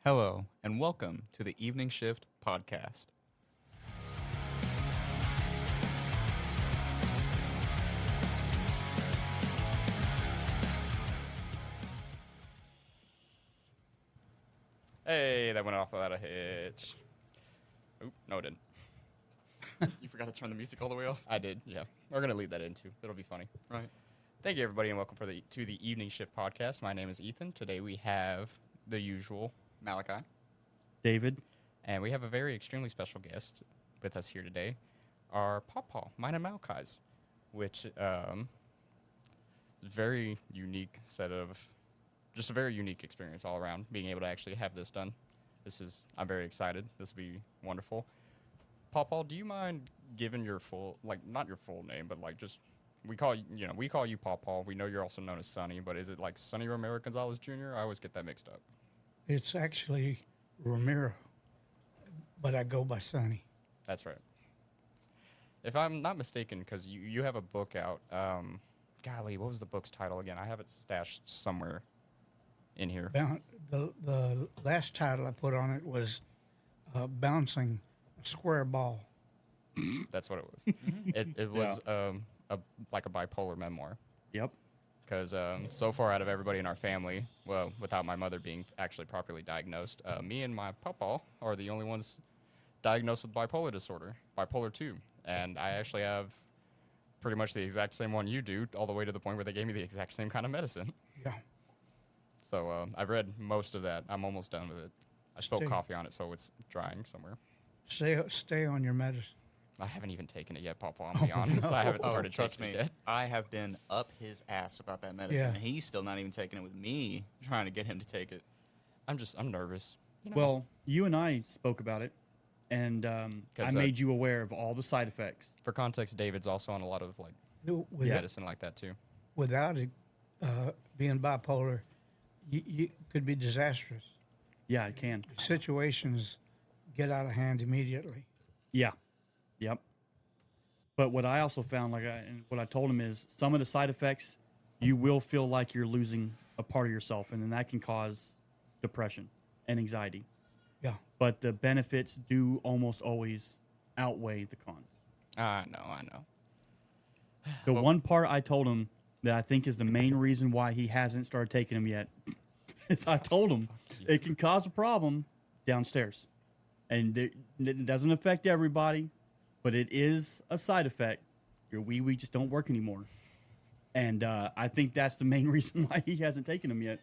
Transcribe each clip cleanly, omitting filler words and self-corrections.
Hello, and welcome to the Evening Shift podcast. Hey, that went off without a hitch. Oop, no, it didn't. You forgot to turn the music all the way off? I did, yeah. We're going to leave that in, too. It'll be funny. Right. Thank you, everybody, and welcome to the Evening Shift podcast. My name is Ethan. Today we have the usual Malachi. David. And we have a very extremely special guest with us here today, our pawpaw, mine and Malachi's, which is a very unique just a very unique experience all around, being able to actually have this done. I'm very excited. This will be wonderful. Pawpaw, do you mind giving your full, not your full name, but just, we call you Pawpaw. We know you're also known as Sonny, but is it like Sonny Ramiro Gonzalez Jr.? I always get that mixed up. It's actually Ramiro, but I go by Sonny. That's right. If I'm not mistaken, because you have a book out. Golly, what was the book's title again? I have it stashed somewhere in here. The last title I put on it was Bouncing a Square Ball. That's what it was. It was like a bipolar memoir. Yep. Because so far out of everybody in our family, well, without my mother being actually properly diagnosed, me and my pawpaw are the only ones diagnosed with bipolar disorder, bipolar 2. And I actually have pretty much the exact same one you do, all the way to the point where they gave me the exact same kind of medicine. Yeah. So I've read most of that. I'm almost done with it. I spilled coffee on it, so it's drying somewhere. Stay on your medicine. I haven't even taken it yet, Pawpaw. I'm going to be honest. No. I haven't started trust taking me, it yet. I have been up his ass about that medicine, Yeah. and he's still not even taking it with me, trying to get him to take it. I'm nervous. You know? Well, you and I spoke about it, and I made you aware of all the side effects. For context, David's also on a lot of medicine like that too. Without it being bipolar, you could be disastrous. Yeah, it can. Situations get out of hand immediately. Yeah. Yep. But what I also found, and what I told him is, some of the side effects, you will feel like you're losing a part of yourself, and then that can cause depression and anxiety. Yeah. But the benefits do almost always outweigh the cons. I know. The one part I told him that I think is the main reason why he hasn't started taking them yet is I told him it can cause a problem downstairs. And it doesn't affect everybody, but it is a side effect. Your wee just don't work anymore. And I think that's the main reason why he hasn't taken them yet.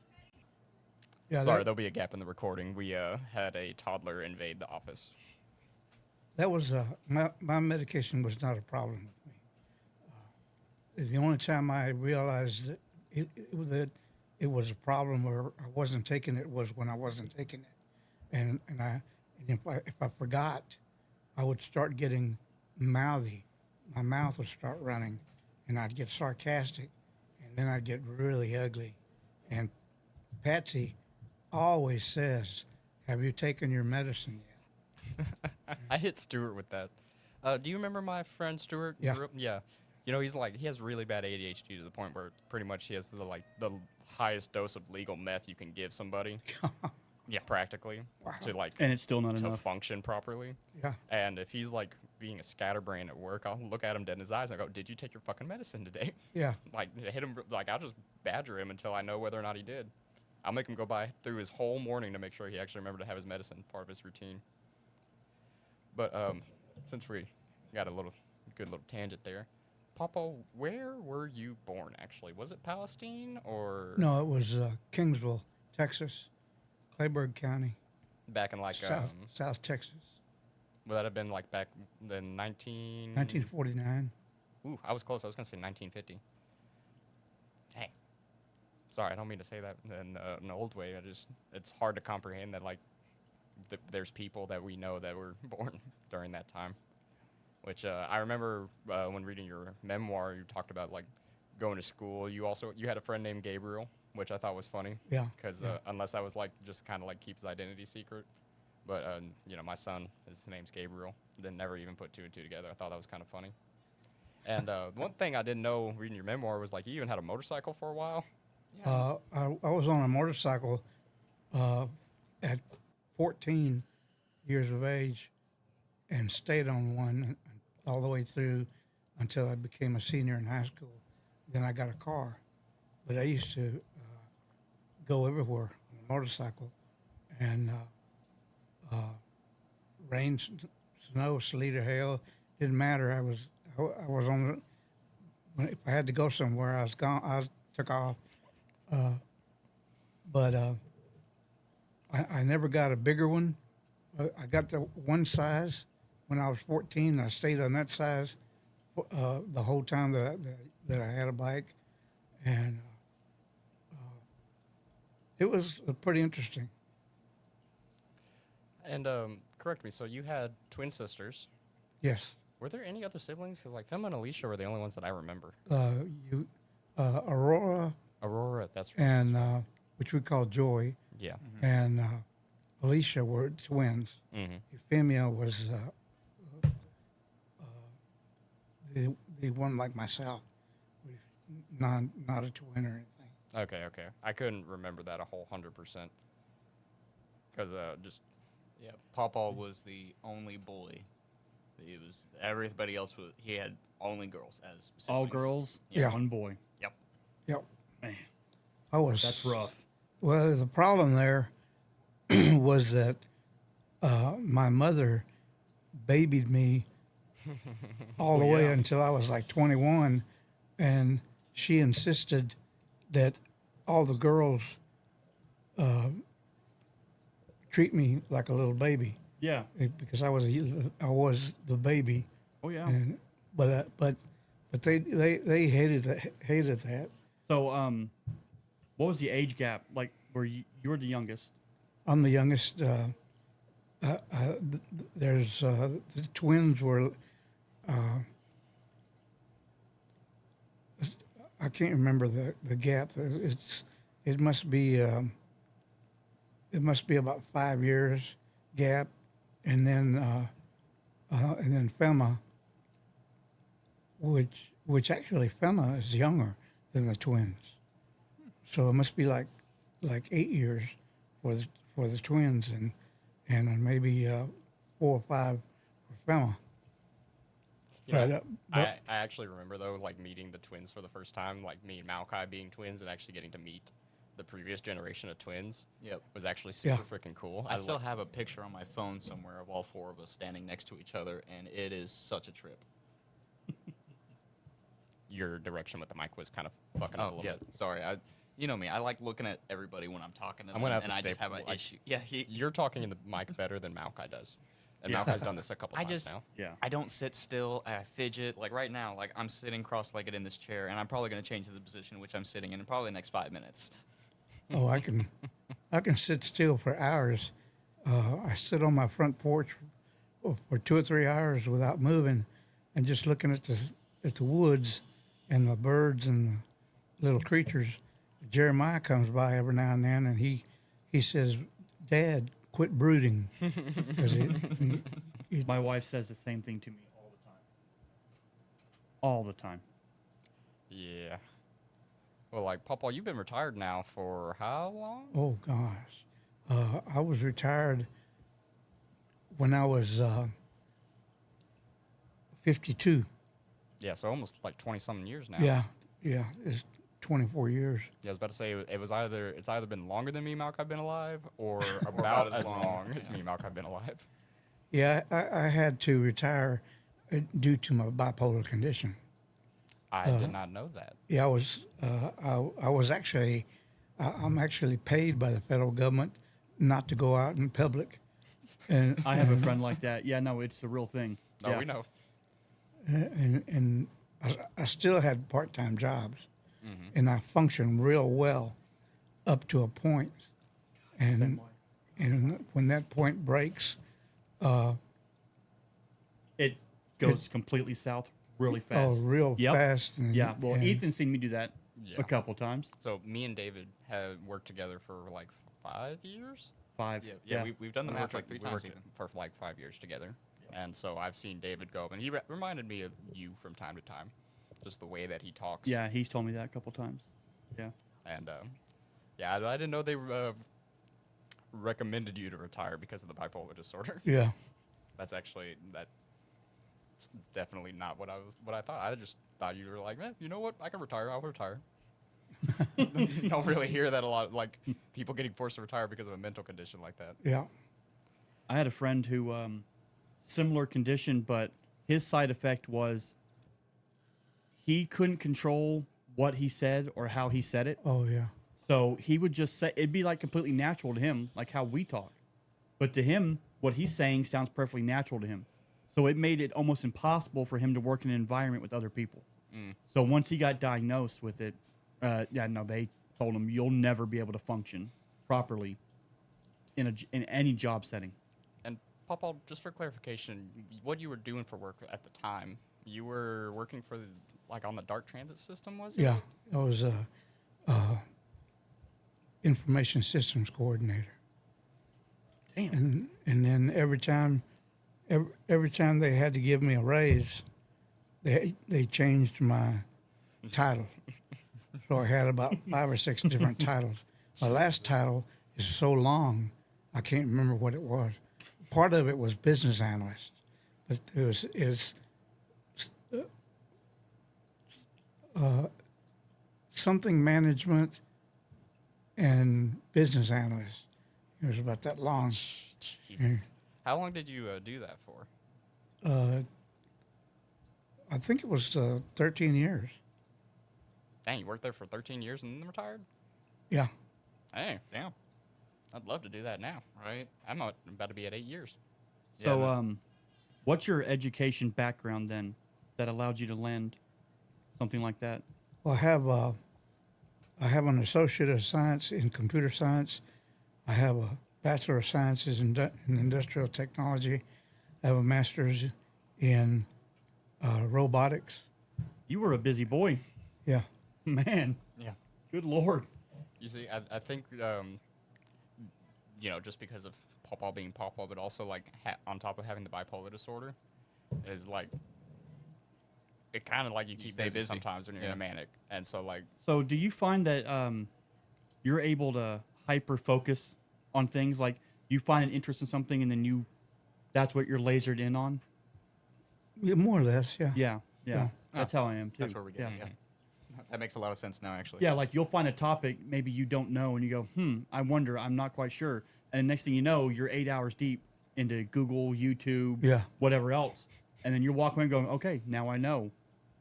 Yeah. Sorry, there'll be a gap in the recording. We had a toddler invade the office. That was my medication was not a problem with me. The only time I realized that it was a problem or I wasn't taking it was when I wasn't taking it, and if I forgot, I would start getting mouthy. My mouth would start running, and I'd get sarcastic, and then I'd get really ugly. And Patsy always says, "Have you taken your medicine yet?" I hit Stuart with that. Do you remember my friend Stuart? Yeah. Yeah. You know, he has really bad ADHD to the point where pretty much he has the highest dose of legal meth you can give somebody. Yeah, practically. Wow. And it's still not to enough. function properly. Yeah. And if he's being a scatterbrain at work, I'll look at him dead in his eyes and I go, "Did you take your fucking medicine today?" Yeah. Hit him, I'll just badger him until I know whether or not he did. I'll make him go through his whole morning to make sure he actually remembered to have his medicine, part of his routine. But since we got a good little tangent there, Papa, where were you born actually? Was it Palestine or? No, it was Kingsville, Texas, Clayburgh County. Back in South Texas. Would that have been back in 1949. Ooh, I was close. I was going to say 1950. Dang. Sorry, I don't mean to say that in an old way. It's hard to comprehend that there's people that we know that were born during that time. Which I remember when reading your memoir, you talked about going to school. You had a friend named Gabriel, which I thought was funny. Yeah. Because unless that was just kind of keep his identity secret. But, my son, his name's Gabriel. Then never even put two and two together. I thought that was kind of funny. And one thing I didn't know reading your memoir was you even had a motorcycle for a while. I was on a motorcycle at 14 years of age and stayed on one all the way through until I became a senior in high school. Then I got a car, but I used to go everywhere on a motorcycle, and rain, snow, sleet, or hail didn't matter. I was on the, if I had to go somewhere, I was gone. I took off, but I never got a bigger one. I got the one size when I was 14. I stayed on that size the whole time that I had a bike, and it was pretty interesting. And correct me. So you had twin sisters. Yes, Were there any other siblings? Because like Thelma and Alicia were the only ones that I remember. you, Aurora, Aurora, that's right. and which we call Joy, Yeah. and Alicia were twins. Mm-hmm. Euphemia was the one like myself, not a twin or anything. Okay. I couldn't remember that a whole 100%. Because just Yeah, Pawpaw was the only boy. He was everybody else was. He had only girls as siblings. All girls, Yeah. one boy. Yep. Yep, Man, I was. that's rough. Well, the problem there was that my mother babied me all the way until I was like 21, and she insisted that all the girls treat me like a little baby Yeah. because I was the baby. Oh yeah. And, but they hated that. So what was the age gap like? Where you're the youngest? I'm the youngest. There's the twins were. I can't remember the gap. It must be about 5 years gap, and then Fema, which actually Fema is younger than the twins, so it must be like 8 years for the twins, and maybe 4 or 5 for Fema. Yeah. But I actually remember though, like meeting the twins for the first time, like me and Malachi being twins, and actually getting to meet the previous generation of twins. Yep. Was actually super freaking cool. I still have a picture on my phone somewhere of all 4 of us standing next to each other, and it is such a trip. Your direction with the mic was kind of fucking up a Oh little yeah, bit. sorry. You know me. I like looking at everybody when I'm talking to them, I'm gonna have and to I just have staple, an like, issue. Yeah, You're talking in the mic better than Malachi does, and Yeah. Malachi's done this a couple I times just now. Yeah. I don't sit still. I fidget. Like right now, like I'm sitting cross-legged in this chair, and I'm probably going to change the position in which I'm sitting in probably the next 5 minutes. oh, I can sit still for hours. I sit on my front porch for 2 or 3 hours without moving, and just looking at the woods and the birds and the little creatures. Jeremiah comes by every now and then, and he says, "Dad, quit brooding." 'Cause My wife says the same thing to me all the time. All the time. Yeah. Well, like Pawpaw, you've been retired now for how long? oh gosh, I was retired when I was 52. Yeah, so almost like 20-something years now. Yeah, it's 24 years. Yeah, I was about to say it's either been longer than me and Malachi have been alive, or about as long as me and Malachi have been alive. Yeah, I had to retire due to my bipolar condition. I did not know that. Yeah, I was actually, I'm actually paid by the federal government not to go out in public, and I have a friend like that. Yeah, no, it's the real thing. Oh, Yeah. we know. and I still had part-time jobs, Mm-hmm. and I functioned real well up to a point, and when that point breaks, It goes completely south really fast. oh, real Yep. fast. Yeah. Well, and- Ethan's seen me do that Yeah. a couple times. So me and David have worked together for like 5 years. 5. Yeah, we've done the We math worked- like 3 we times worked even. for like 5 years together, and so I've seen David go up, and he reminded me of you from time to time, just the way that he talks. Yeah, he's told me that a couple times. Yeah. And yeah, I didn't know they recommended you to retire because of the bipolar disorder. Yeah. That's definitely not what I thought. I just thought you were like, man, you know what? I can retire. I'll retire. You don't really hear that a lot, like people getting forced to retire because of a mental condition like that. Yeah. I had a friend who, similar condition, but his side effect was he couldn't control what he said or how he said it. Oh, yeah. So he would just say, it'd be like completely natural to him, like how we talk. But to him, what he's saying sounds perfectly natural to him. So it made it almost impossible for him to work in an environment with other people. So once he got diagnosed with it, they told him you'll never be able to function properly in any job setting. And Papa, just for clarification, what you were doing for work at the time, you were working for on the DART transit system, was it? Yeah. I was a information systems coordinator. Damn. And then every time they had to give me a raise, they changed my title. So I had about 5 or 6 different titles. My last title is so long, I can't remember what it was. Part of it was business analyst, but is something management and business analyst. It was about that long. Jesus. How long did you do that for? I think it was 13 years. Dang, you worked there for 13 years and then retired? Yeah. Hey, damn. I'd love to do that now, right? I'm about to be at 8 years. So, what's your education background then that allowed you to land something like that? Well, I have an associate of science in computer science. I have a bachelor of sciences in industrial technology. I have a master's in robotics. You were a busy boy. Yeah. Man. Yeah. Good Lord. You see, I think, just because of pawpaw being pawpaw, but also, on top of having the bipolar disorder, is, it kind of you keep stay busy busy. sometimes when you're in a manic. And so, So do you find that you're able to hyper-focus on things? Like, you find an interest in something and then that's what you're lasered in on? Yeah, more or less, yeah. Yeah. That's how I am, too. That's where we get. Yeah. That makes a lot of sense now, actually. Yeah, like you'll find a topic maybe you don't know and you go, I wonder, I'm not quite sure. And next thing you know, you're 8 hours deep into Google, YouTube, Yeah. whatever else. And then you're walking away going, okay, now I know.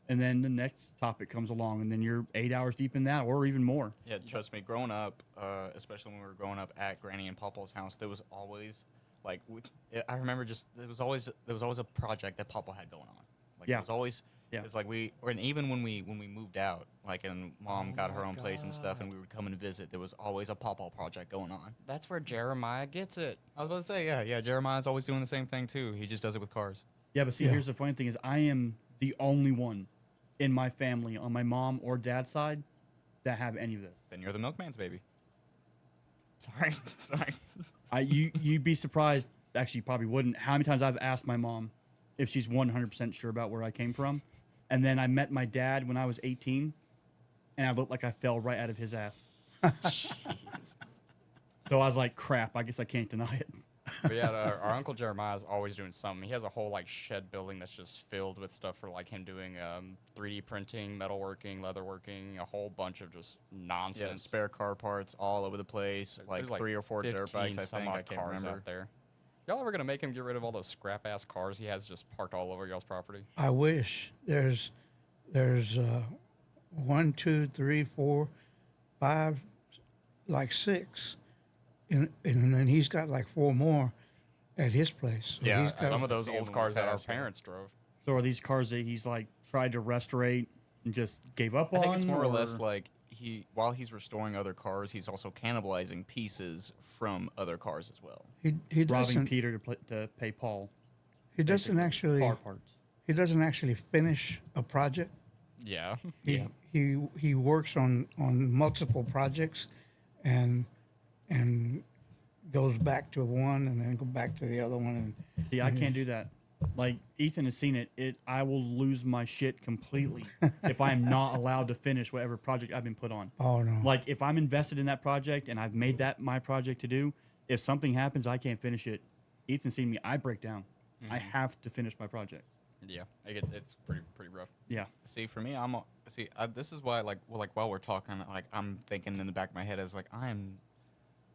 And then the next topic comes along and then you're 8 hours deep in that or even more. Yeah, trust me, growing up, especially when we were growing up at Granny and Pawpaw's house, there was always, I remember there was always a project that Pawpaw had going on. Yeah. It was always... Yeah. It's and even when we moved out, and Mom got her own place and stuff, and we would come and visit, there was always a pawpaw project going on. that's where Jeremiah gets it. I was about to say, yeah, Jeremiah's always doing the same thing too. He just does it with cars. Yeah, but see, Yeah. here's the funny thing is I am the only one in my family on my mom or dad's side that have any of this. Then you're the milkman's baby. Sorry. You'd be surprised, actually you probably wouldn't, how many times I've asked my mom if she's 100% sure about where I came from. And then I met my dad when I was 18, and I looked like I fell right out of his ass. So I was like, crap, I guess I can't deny it. But yeah, our Uncle Jeremiah is always doing something. He has a whole shed building that's just filled with stuff for him doing 3D printing, metalworking, leatherworking, a whole bunch of just nonsense. Yeah, spare car parts all over the place, There's 3 or 4 dirt bikes, I some think. odd I can't cars remember. out there. Y'all ever gonna make him get rid of all those scrap ass cars he has just parked all over y'all's property? I wish. There's 1, 2, 3, 4, 5, 6. And then he's got 4 more at his place. So Yeah, he's got, Some of those see him old when cars we that our pass, yeah. parents drove. So are these cars that he's tried to restaurate and just gave up on? I think it's more or less while he's restoring other cars, he's also cannibalizing pieces from other cars as well. he robbing doesn't Peter to pay Paul. he doesn't actually Car parts. he doesn't actually finish a project. Yeah. He works on multiple projects and goes back to one and then go back to the other one. See, I can't do that. Ethan has seen it. I will lose my shit completely if I'm not allowed to finish whatever project I've been put on. Oh no! If I'm invested in that project and I've made that my project to do, if something happens, I can't finish it. Ethan seen me, I break down. I have to finish my project. Yeah, it's pretty rough. Yeah. See, for me, this is why, like while we're talking, like, I'm thinking in the back of my head is like, I'm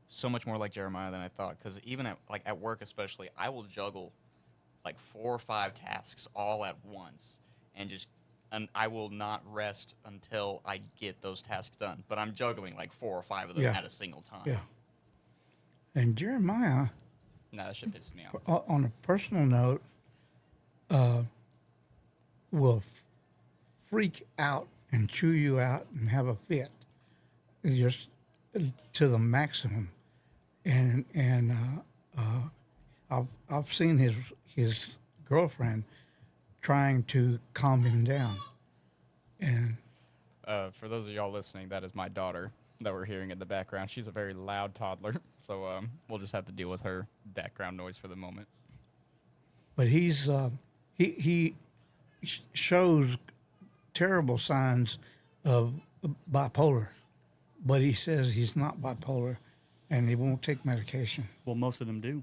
so much more like Jeremiah than I thought. Because even at work, especially, I will juggle like 4 or 5 tasks all at once, and I will not rest until I get those tasks done. But I'm juggling like 4 or 5 of them Yeah. at a single time. Yeah. And Jeremiah, Nah, that shit pisses me off. on a personal note, will freak out and chew you out and have a fit, just to the maximum. And I've seen his girlfriend trying to calm him down. And For those of y'all listening, that is my daughter that we're hearing in the background. She's a very loud toddler, so we'll just have to deal with her background noise for the moment. but he shows terrible signs of bipolar, but he says he's not bipolar, and he won't take medication. Well, most of them do.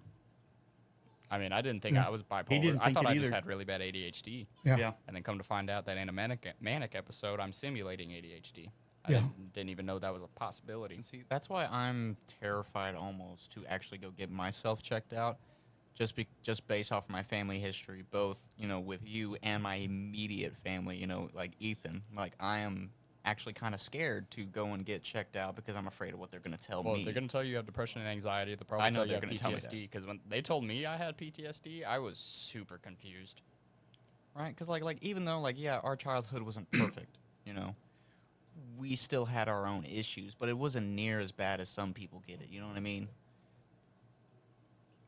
I mean, I didn't think I was bipolar. didn't I think thought it I just either. had really bad ADHD. Yeah. And then come to find out that in a manic episode, I'm simulating ADHD. I Yeah. didn't even know that was a possibility. And see, that's why I'm terrified almost to actually go get myself checked out, just based off my family history, both, with you and my immediate family, like Ethan. Like, I am actually kind of scared to go and get checked out because I'm afraid of what they're going to tell Well, me. they're going to tell you have depression and anxiety. They'll probably I know tell you they're have gonna tell me that. PTSD, because when they told me I had PTSD, I was super confused. Right? Because, like, even though, like, yeah, our childhood wasn't perfect, we still had our own issues, but it wasn't near as bad as some people get it. You know what I mean?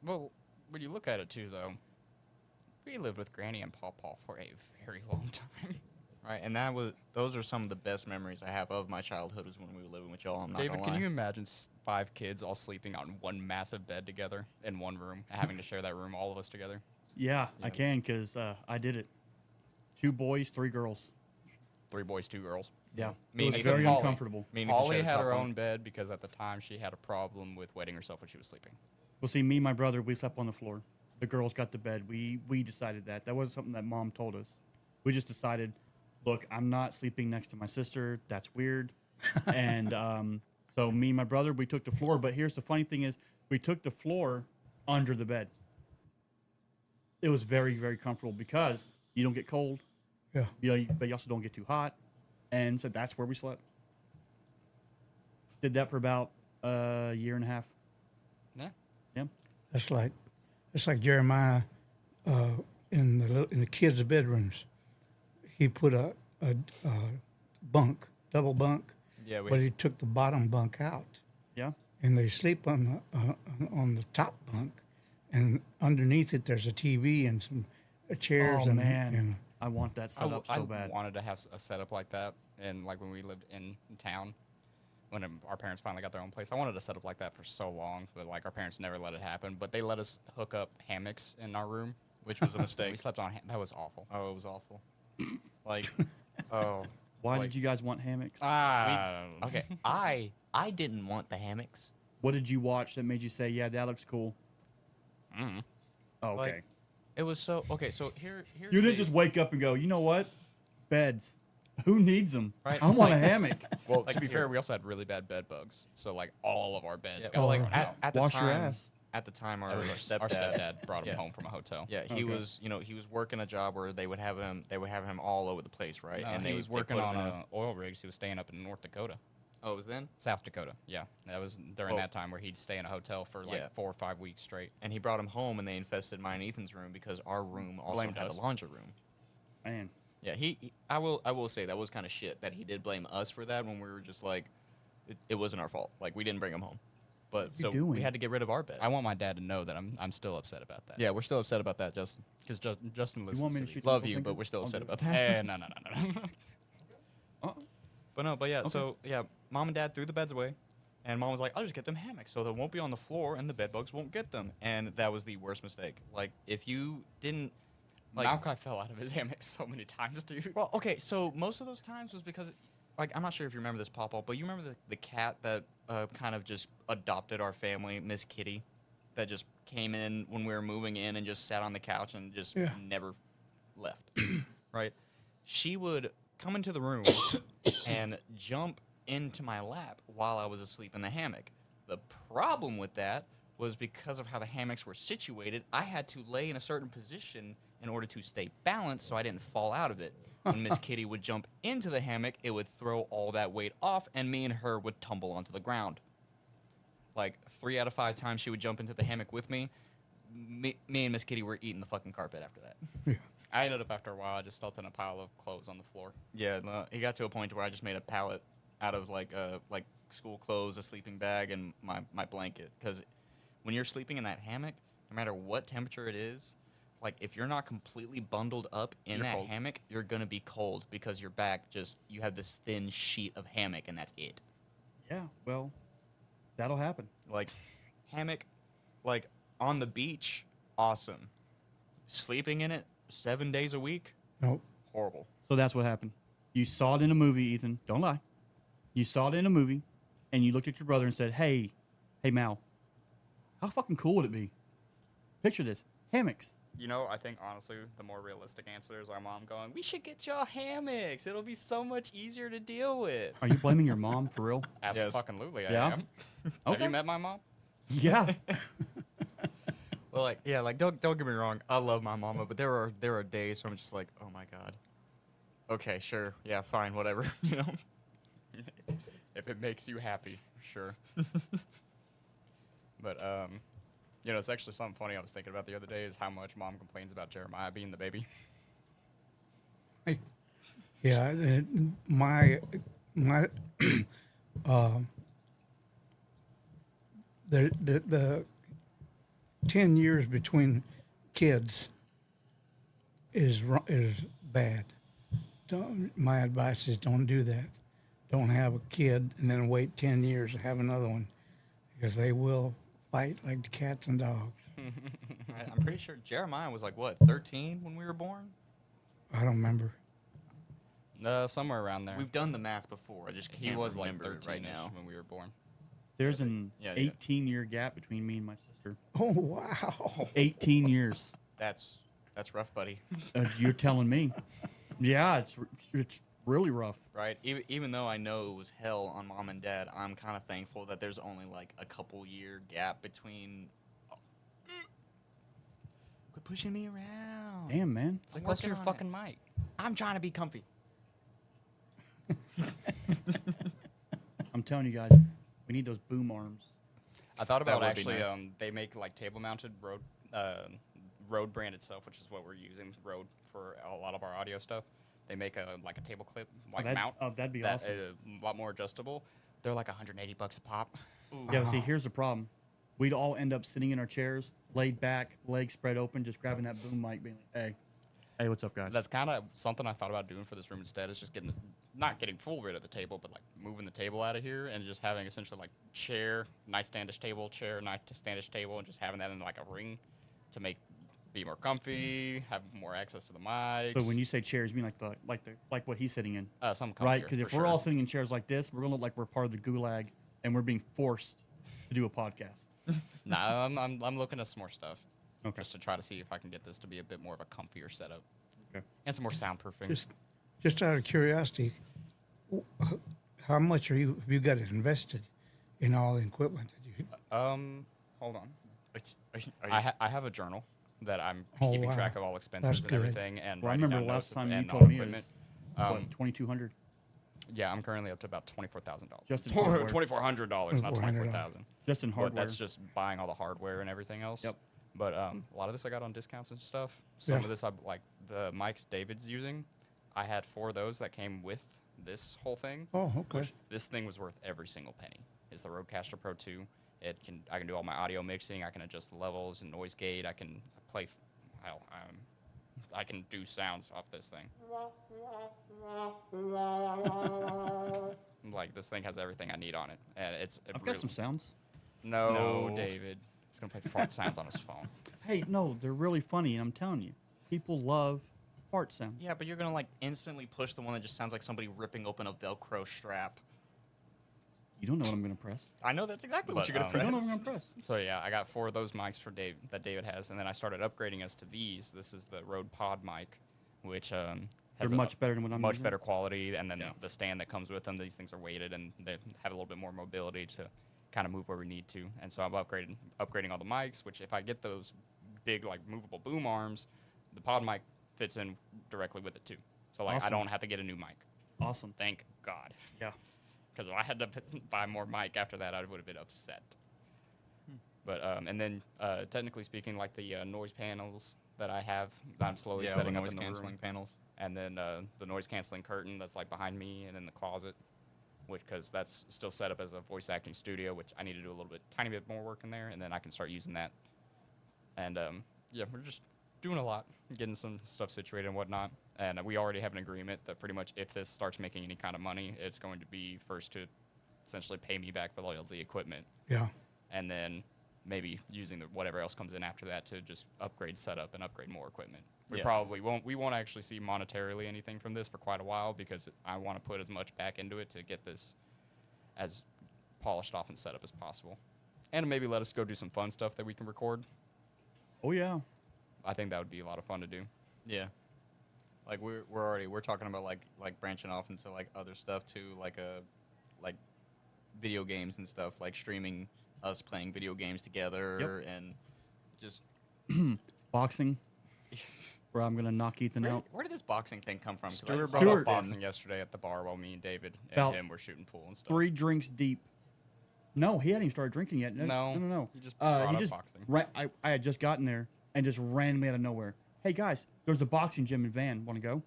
Well, when you look at it, too, though, we lived with Granny and Pawpaw for a very long time. Right? And those are some of the best memories I have of my childhood was when we were living with y'all. I'm not David, gonna can lie. you imagine 5 kids all sleeping on one massive bed together in one room, having to share that room, all of us together? Yeah, I can because I did it. 2 boys, 3 girls. 3 boys, 2 girls. Yeah. Me It was and very Polly. uncomfortable. Me and Ethan Holly shared a had top her bunk. own bed because at the time she had a problem with wetting herself when she was sleeping. Well, see, me and my brother, we slept on the floor. The girls got the bed. We decided that. That wasn't something that Mom told us. We just decided, look, I'm not sleeping next to my sister. That's weird. And so me and my brother, we took the floor. But here's the funny thing is we took the floor under the bed. It was very, very comfortable because you don't get cold. Yeah. But you also don't get too hot. And so that's where we slept. Did that for about a year and a half. Yeah. Yeah. That's like Jeremiah in the kids' bedrooms. He put a bunk, double bunk, Yeah, but he took the bottom bunk out, Yeah. and they sleep on the top bunk, and underneath it there's a TV and some chairs. Oh, and, man. and I want that set up I so bad. wanted to have a setup like that, and like when we lived in town, when our parents finally got their own place, I wanted a setup like that for so long, but like our parents never let it happen. But they let us hook up hammocks in our room, which was a we mistake. slept on. That was awful. Oh, it was awful. Like, oh. Why like, did you guys want hammocks? Okay, I didn't want the hammocks. What did you watch that made you say, yeah, that looks cool? Mm. Oh, okay. Like, it was so okay. So here's You didn't the- just wake up and go, you know what? Beds. Who needs them? Right. I want a hammock. Well, Like, to be here. fair, we also had really bad bed bugs, so like all of our beds Yeah, got well, like thrown out. at the Wash time, your ass. At the time, our Our stepdad, stepdad brought him yeah. home from a hotel. Yeah, he Okay. was, he was working a job where they would have him all over the place, right? And he was they working put him on in oil rigs. He was staying up in North Dakota, Oh, it was then? South Dakota. Yeah, that was during Well- that time where he'd stay in a hotel for like Yeah. 4 or 5 weeks straight. And he brought him home, and they infested mine and Ethan's room because our room also Blamed had us. a laundry room. Man. Yeah, I will say that was kind of shit that he did blame us for that when we were just like, it wasn't our fault. Like, we didn't bring him home. But you so doing? we had to get rid of our beds. I want my dad to know that I'm still upset about that. Yeah, we're still upset about that, Justin. because Justin listens. want me to to shoot these. you? Love Middle you, finger? but we're still I'll upset do about it. that. No. But yeah, so yeah, Mom and Dad threw the beds away, and Mom was like, "I'll just get them hammocks, so they won't be on the floor, and the bed bugs won't get them." And that was the worst mistake. Like, if you didn't, like, Malachi fell out of his hammock so many times, dude. well, okay, so most of those times was because, like, I'm not sure if you remember this, Pawpaw, but you remember the cat that kind of just adopted our family, Miss Kitty. that just came in when we were moving in and just sat on the couch and just never left. Right? She would come into the room and jump into my lap while I was asleep in the hammock. The problem with that was because of how the hammocks were situated, I had to lay in a certain position in order to stay balanced so I didn't fall out of it. When Miss Kitty would jump into the hammock, it would throw all that weight off, and me and her would tumble onto the ground. Like 3 out of 5 times she would jump into the hammock with me, me and Miss Kitty were eating the fucking carpet after that. I ended up after a while, I just slept in a pile of clothes on the floor. Yeah, no, it got to a point where I just made a pallet out of like school clothes, a sleeping bag, and my blanket. Because when you're sleeping in that hammock, no matter what temperature it is, like if you're not completely bundled up in that hammock, you're gonna be cold because your back you have this thin sheet of hammock and that's it. Yeah, well, that'll happen. Like hammock, like on the beach, awesome. Sleeping in it 7 days a week, Nope. horrible. So that's what happened. You saw it in a movie, Ethan. Don't lie. You saw it in a movie, and you looked at your brother and said, hey, Mal, how fucking cool would it be? Picture this. Hammocks. You know, I think honestly, the more realistic answer is our mom going, "We should get y'all hammocks. It'll be so much easier to deal with." Are you blaming your mom for real? Absolutely, Yeah? I am. Have Okay. you met my mom? Yeah. Well, like yeah, like don't get me wrong, I love my mama, but there are days where I'm just like, oh my god. Okay, sure, yeah, fine, whatever, you know. If it makes you happy, sure. But you know, it's actually something funny I was thinking about the other day is how much mom complains about Jeremiah being the baby. Yeah, my the 10 years between kids is bad. My advice is don't do that. Don't have a kid and then wait 10 years to have another one, because they will fight like the cats and dogs. I'm pretty sure Jeremiah was like what 13 when we were born. I don't remember. Somewhere around there. We've done the math before. I just can't He was like remember 13 right now. when we were born. There's an Yeah, yeah. 18-year gap between me and my sister. Oh, wow. 18 years. That's rough, buddy. You're telling me. Yeah, it's really rough. Right? Even though I know it was hell on mom and dad, I'm kind of thankful that there's only like a couple year gap between. Quit pushing me around. Damn, man. It's like, I'm close to working your on fucking mic. I'm trying to be comfy. I'm telling you guys, we need those boom arms. I thought about would be actually, nice. they make like table-mounted Rode brand itself, which is what we're using, Rode, for a lot of our audio stuff. They make a table clip mount. That'd be that awesome. is a lot more adjustable. They're like $180 a pop. Yeah, see, here's the problem. We'd all end up sitting in our chairs, laid back, legs spread open, just grabbing that boom mic, being like, hey, what's up, guys? That's kind of something I thought about doing for this room instead. Is just not getting full rid of the table, but like moving the table out of here and just having essentially like chair, nightstandish table, chair, nightstandish table, and just having that in like a ring to be more comfy, have more access to the mics. So when you say chairs, you mean like what he's sitting in, some comfier, right? Because if for we're all sure. sitting in chairs like this, we're gonna look like we're part of the gulag and we're being forced to do a podcast. Nah, I'm looking at some more stuff. Okay. Just to try to see if I can get this to be a bit more of a comfier setup. Okay. And some more soundproofing. Just out of curiosity, how much have you got invested in all the equipment that you? Hold on. Are you I have a journal that I'm Oh, keeping wow. track of all expenses That's and good. everything. And Well, I writing remember down the notes last time you and told all me it equipment. was what, 2,200. Yeah, I'm currently up to about $24,000. Just in hardware. $2,400, not $2,400. $24,000. Just in But hardware. that's just buying all the hardware and everything else. Yep. But a lot of this I got on discounts and stuff. Some Yeah. of this, like the mics David's using, I had 4 of those that came with this whole thing. Oh, okay. Which this thing was worth every single penny. It's the Rodecaster Pro 2. I can do all my audio mixing. I can adjust the levels and noise gate. I can play. I can do sounds off this thing. Like this thing has everything I need on it, and I've got some sounds. No, No. David. He's gonna play fart sounds on his phone. Hey, no, they're really funny, and I'm telling you, people love fart sounds. Yeah, but you're gonna like instantly push the one that just sounds like somebody ripping open a Velcro strap. You don't know what I'm going to press. I know that's exactly what But, you're gonna You don't know press. what I'm going to press. So yeah, I got 4 of those mics for Dave that David has, and then I started upgrading us to these. This is the Rode Pod mic, which They're has much better than what I'm much using. better quality, and then Yeah. the stand that comes with them. These things are weighted, and they have a little bit more mobility to kind of move where we need to. And so I'm upgrading all the mics. Which if I get those big like movable boom arms, the Pod mic fits in directly with it too. So like I Awesome. don't have to get a new mic. Awesome. Thank God. Yeah. Because if I had to buy more mic after that, I would have been upset. But and then technically speaking, like the noise panels that I have, I'm slowly Yeah, setting the up noise in the canceling room, panels. and then the noise canceling curtain that's like behind me and in the closet, which because that's still set up as a voice acting studio, which I need to do a little bit, tiny bit more work in there, and then I can start using that. And yeah, we're just doing a lot, getting some stuff situated and whatnot. And we already have an agreement that pretty much if this starts making any kind of money, it's going to be first to essentially pay me back for all of the equipment, Yeah. and then maybe using whatever else comes in after that to just upgrade setup and upgrade more equipment. We Yeah. probably won't actually see monetarily anything from this for quite a while because I want to put as much back into it to get this as polished off and set up as possible. And maybe let us go do some fun stuff that we can record. Oh, yeah. I think that would be a lot of fun to do. Yeah. Like we're talking about like branching off into like other stuff too, like video games and stuff, like streaming us playing video games together and just Boxing, where I'm going to knock Ethan out. where did this boxing thing come from? 'Cause I Stuart just brought up Stuart- boxing yesterday at the bar while me and David and About him were shooting pool and stuff. 3 drinks deep. No, he hadn't even started drinking yet. No. He just brought He up just boxing. I had just gotten there and just randomly out of nowhere. Hey guys, there's the boxing gym in Van. Want to go?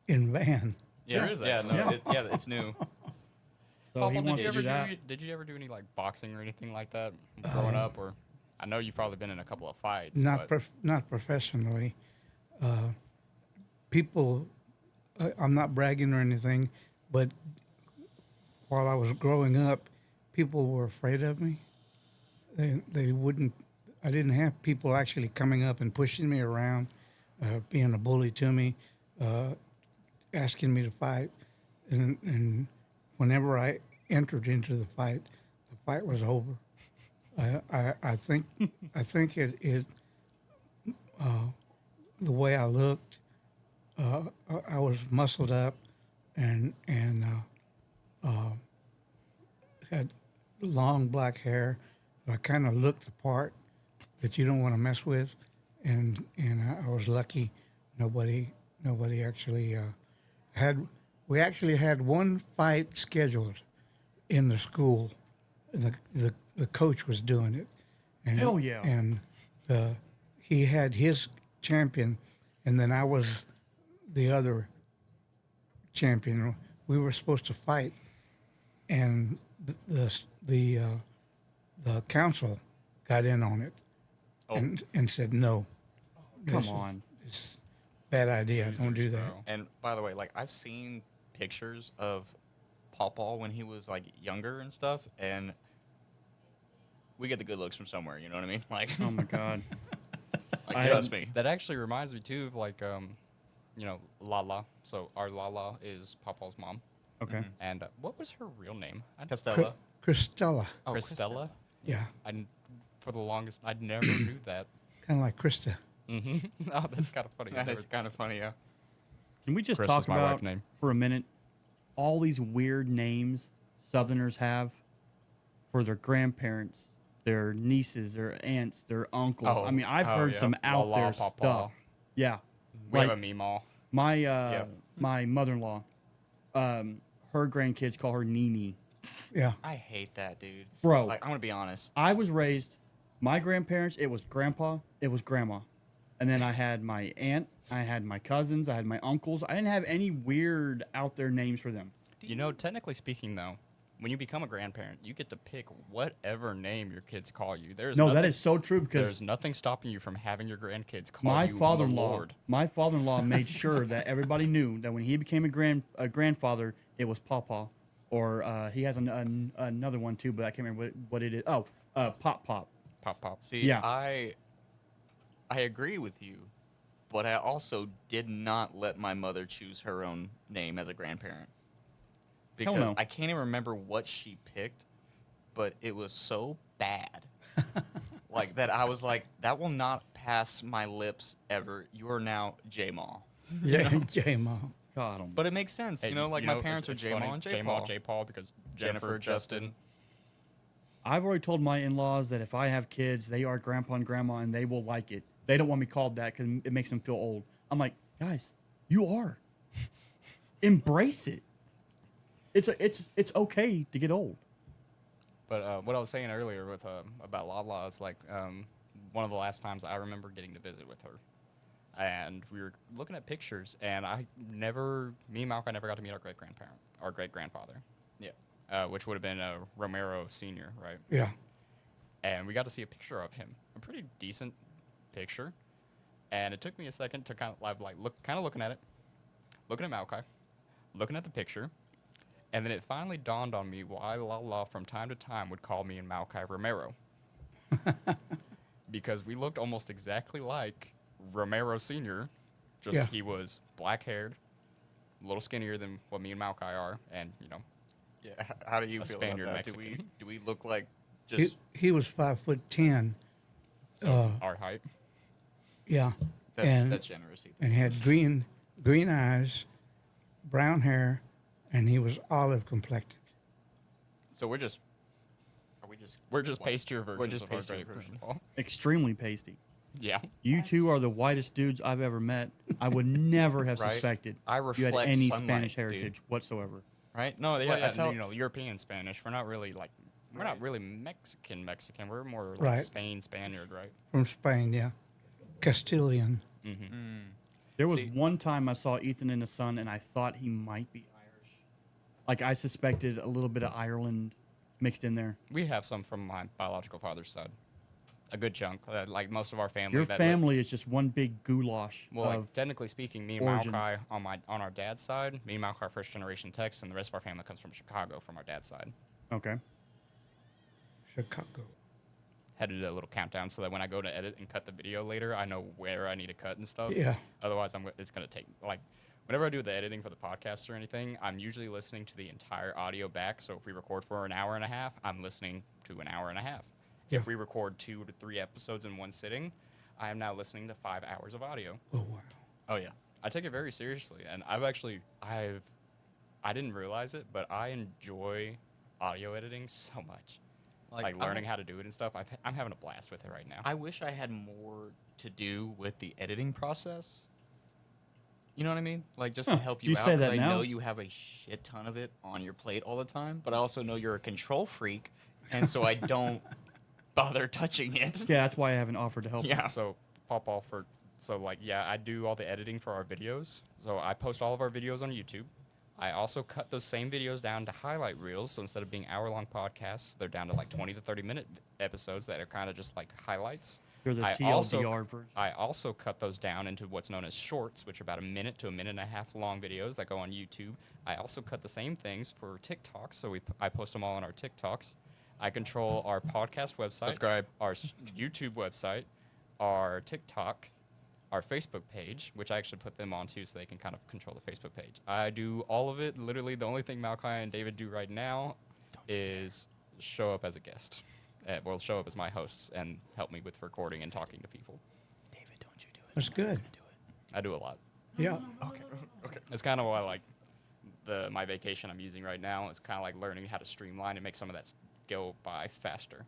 In Van. Yeah, There is yeah, no, actually. it's new. So Pawpaw, he wants to do that. did you ever do any like boxing or anything like that growing up? Or I know you've probably been in a couple of fights. Not but not professionally. People, I'm not bragging or anything, but while I was growing up, people were afraid of me. They wouldn't. I didn't have people actually coming up and pushing me around, being a bully to me, asking me to fight, and whenever I entered into the fight was over. I think it the way I looked, I was muscled up and had long black hair. I kind of looked the part that you don't want to mess with, and I was lucky. Nobody actually had. We actually had one fight scheduled in the school. The coach was doing it. And, Hell yeah. And he had his champion, and then I was the other champion. We were supposed to fight, and the council got in on it and said no. Come This- on. It's a bad idea. Don't do Losers, that. bro. And by the way, like I've seen pictures of Pawpaw when he was like younger and stuff, and we get the good looks from somewhere. You know what I mean? Like, Oh my God. trust me. That actually reminds me too of like Lala. So our Lala is Pawpaw's mom, Okay. and what was her real name? Castella. Christella. Oh, Christella. Yeah, For the longest, I never knew that. kind of like Krista. Mm-hmm. Oh, that's kind of funny. That is kind of funny, yeah. Can we just Chris talk is my about wife's name. for a minute all these weird names Southerners have for their grandparents, their nieces, their aunts, their uncles? Oh, I mean, I've oh, heard yeah. some out Lala, there Pawpaw. stuff. Yeah, We like have a meemaw. my my mother-in-law, her grandkids call her Nini. Yeah, I hate that, dude. Bro. Like, I'm gonna be honest. I was raised, my grandparents, it was grandpa, it was grandma. And then I had my aunt, I had my cousins, I had my uncles. I didn't have any weird out there names for them. You know, technically speaking, though, when you become a grandparent, you get to pick whatever name your kids call you. No, that is so true because There's nothing stopping you from having your grandkids call my you the father-in-law, Lord. made sure that everybody knew that when he became a grandfather, it was Pawpaw, or he has another one too, but I can't remember what it is. Oh, Pop. Pop. See, Yeah. I agree with you, but I also did not let my mother choose her own name as a grandparent. because no. I can't even remember what she picked, but it was so bad. Like that I was like, that will not pass my lips ever. You are now J-Maw. J-Mom. God, But it makes sense, Hey, you know, like you my know, parents are it's J-Maw funny, and J-Maw, J-Paul. J-Paul, because Jennifer, Justin. I've already told my in-laws that if I have kids, they are grandpa and grandma, and they will like it. They don't want me called that because it makes them feel old. I'm like, guys, you are. Embrace it. It's okay to get old. But what I was saying earlier with about Lala is like one of the last times I remember getting to visit with her, and we were looking at pictures, and me and Malcolm never got to meet our great grandfather, which would have been Ramiro Sr, right? Yeah. And we got to see a picture of him, a pretty decent picture, and it took me a second to kind of looking at it, looking at Malkai, looking at the picture. And then it finally dawned on me why Lala from time to time would call me and Malkai Romero. Because we looked almost exactly like Ramiro Sr., just he was black-haired, a little skinnier than what me and Malkai are, and, you know. Yeah, how do you A feel Spaniard about that? Mexican. Do we look like just He was 5'10". Our height. Yeah. that's generous. Ethan. And had green eyes, brown hair, and he was olive complected. So we're just pastier versions just of our pastier great versions. grandpa. Extremely pasty. Yeah. You two are the whitest dudes I've ever met. I would never have Right? suspected I you had reflect any sunlight, Spanish dude. heritage whatsoever. Right? No, Well, yeah, yeah, I tell you know, European Spanish. We're not really we're not really Mexican. We're more like Right. Spain Spaniard, right? From Spain, yeah. Castilian. There was See- one time I saw Ethan and his son, and I thought he might be Irish. Like, I suspected a little bit of Ireland mixed in there. We have some from my biological father's side. A good chunk. Like most of our family. Your that family is just one big goulash Well, of like technically speaking, me and origins. Malkai on our dad's side, me and Malkai are first generation Tex, and the rest of our family comes from Chicago from our dad's side. Okay. Chicago. Had to do a little countdown so that when I go to edit and cut the video later, I know where I need to cut and stuff. Yeah. Otherwise, it's gonna take like whenever I do the editing for the podcast or anything, I'm usually listening to the entire audio back. So if we record for an hour and a half, I'm listening to an hour and a half. Yeah. If we record 2 to 3 episodes in one sitting, I am now listening to 5 hours of audio. Oh, wow. Oh yeah. I take it very seriously, and I didn't realize it, but I enjoy audio editing so much. Like learning how to do it and stuff. I'm having a blast with it right now. I wish I had more to do with the editing process. You know what I mean? Like just to help you, you out. say 'Cause that I now. know you have a shit ton of it on your plate all the time, but I also know you're a control freak, and so I don't bother touching it. Yeah, that's why I haven't offered to help. Yeah. So pawpaw I do all the editing for our videos. So I post all of our videos on YouTube. I also cut those same videos down to highlight reels. So instead of being hour-long podcasts, they're down to like 20 to 30-minute episodes that are kind of just like highlights. They're the I TLDR version. I also cut those down into what's known as shorts, which are about a minute to a minute and a half long videos that go on YouTube. I also cut the same things for TikToks, so I post them all on our TikToks. I control our podcast website, Subscribe. our YouTube website, our TikTok, our Facebook page, which I actually put them on too, so they can kind of control the Facebook page. I do all of it. Literally, the only thing Malkai and David do right now is show up as a guest. Well, show up as my hosts and help me with recording and talking to people. David, don't you do it? That's good. I do a lot. Yeah. Okay. It's kind of why like my vacation I'm using right now is kind of like learning how to streamline and make some of that go by faster.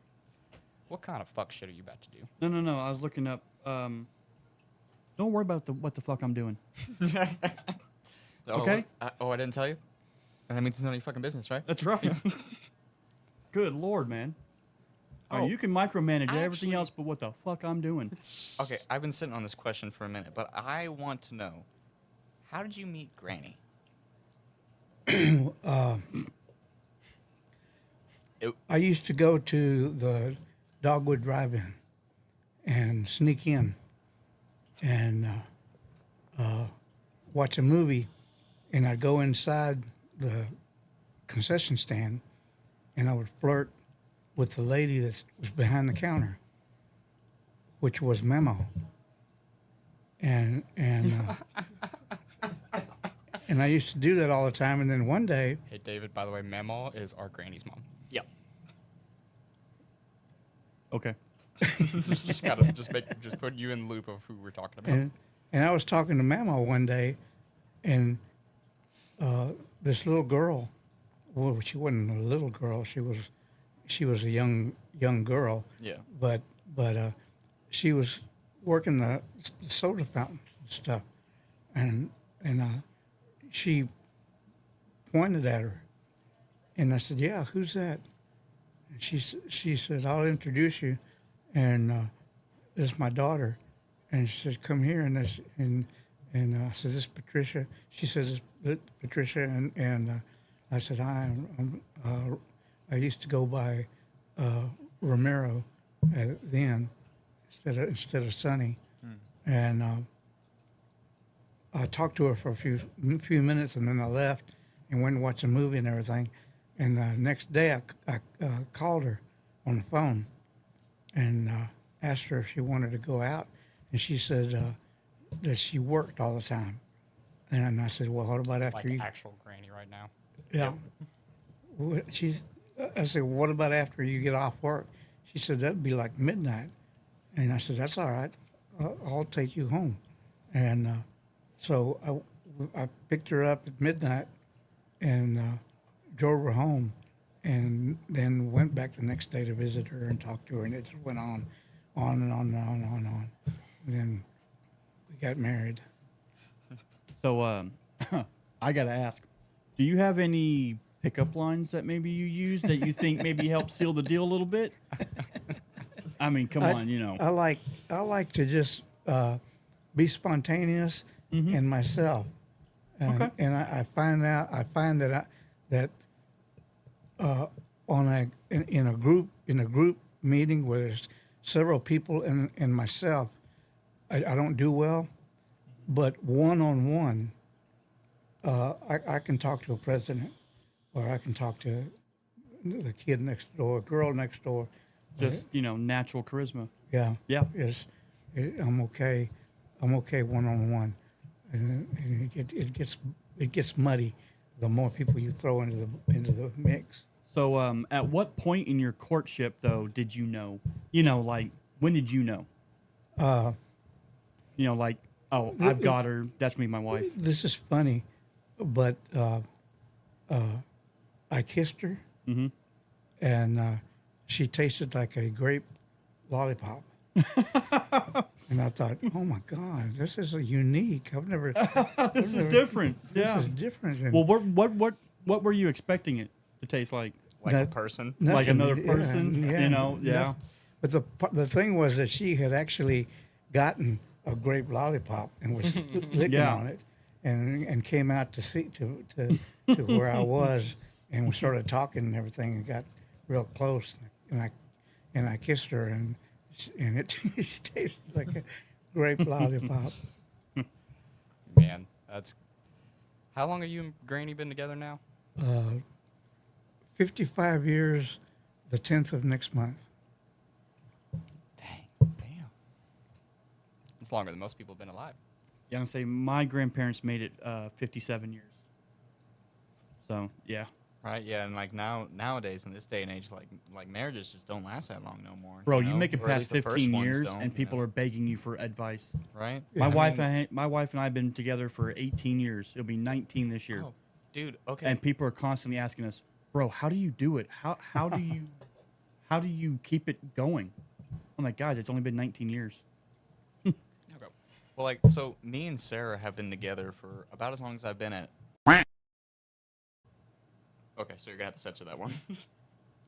What kind of fuck shit are you about to do? No. I was looking up. Don't worry about what the fuck I'm doing. Okay. I didn't tell you? And that means it's none of your fucking business, right? That's right. Good Lord, man. All right, you can micromanage everything actually- else, but what the fuck I'm doing? Okay, I've been sitting on this question for a minute, but I want to know, how did you meet Granny? I used to go to the Dogwood Drive-In and sneak in and watch a movie, and I'd go inside the concession stand, and I would flirt with the lady that was behind the counter, which was Memo. And and I used to do that all the time. And then one day, Hey, David, by the way, Mamaw is our granny's mom. Yep. Okay. just gotta just put you in the loop of who we're talking about. and I was talking to Mama one day, and this little girl, well, she wasn't a little girl. She was a young girl. Yeah. But she was working the soda fountain and stuff, and she pointed at her, and I said, "Yeah, who's that?" And she said, "I'll introduce you," and this is my daughter, and she said, "Come here," and I said, "This is Patricia." She says, "It's Patricia," and I said, "Hi, I used to go by Ramiro then instead of Sonny," and I talked to her for a few minutes, and then I left and went and watched a movie and everything. And the next day, I called her on the phone and asked her if she wanted to go out, and she said that she worked all the time. And I said, "Well, what about after Like you?" actual granny right now. Yeah. I said, "What about after you get off work?" She said, "That'd be like midnight." And I said, "That's all right. I'll take you home." And so I picked her up at midnight and drove her home, and then went back the next day to visit her and talk to her, and it just went on and on and on and on and on. And then we got married. So I got to ask, do you have any pickup lines that maybe you use that you think maybe help seal the deal a little bit? I mean, come on, you know. I like to just be spontaneous and myself, and, Okay. and I find that in a group meeting where there's several people and myself, I don't do well, but one-on-one, I can talk to a president, or I can talk to the kid next door, girl next door. Just, you know, natural charisma. Yeah. Yeah. I'm okay. I'm okay one-on-one, and it gets muddy the more people you throw into the mix. So at what point in your courtship, though, did you know? You know, like, when did you know? You know, like, oh, I've got her. That's me, my wife. This is funny, but I kissed her, and she tasted like a grape lollipop. And I thought, oh my God, this is a unique. I've never. This is different. Yeah. This is different. And Well, what were you expecting it to taste like? Like a That- person. Like nothing. another person, you know? Yeah. nothing. But the thing was that she had actually gotten a grape lollipop and was licking Yeah. on it, and came out to see to where I was, and we started talking and everything, and got real close, and I kissed her, and it tasted like a grape lollipop. Man, that's. How long have you and Granny been together now? 55 years, the 10th of next month. Dang. Damn. It's longer than most people have been alive. Yeah, I'm gonna say my grandparents made it 57 years. So yeah. Right, yeah, and like nowadays in this day and age, like marriages just don't last that long no more. Bro, you you know? make it Or at past least the first 15 ones years don't, and you people know? are begging you for advice. Right. Yeah. My wife and I have been together for 18 years. It'll be 19 this year. Oh, dude. Okay. And people are constantly asking us, "Bro, how do you do it? How do you keep it going?" I'm like, "Guys, it's only been 19 years." Okay. Well, like, so me and Sarah have been together for about as long as I've been at. Okay, so you're gonna have to censor that one.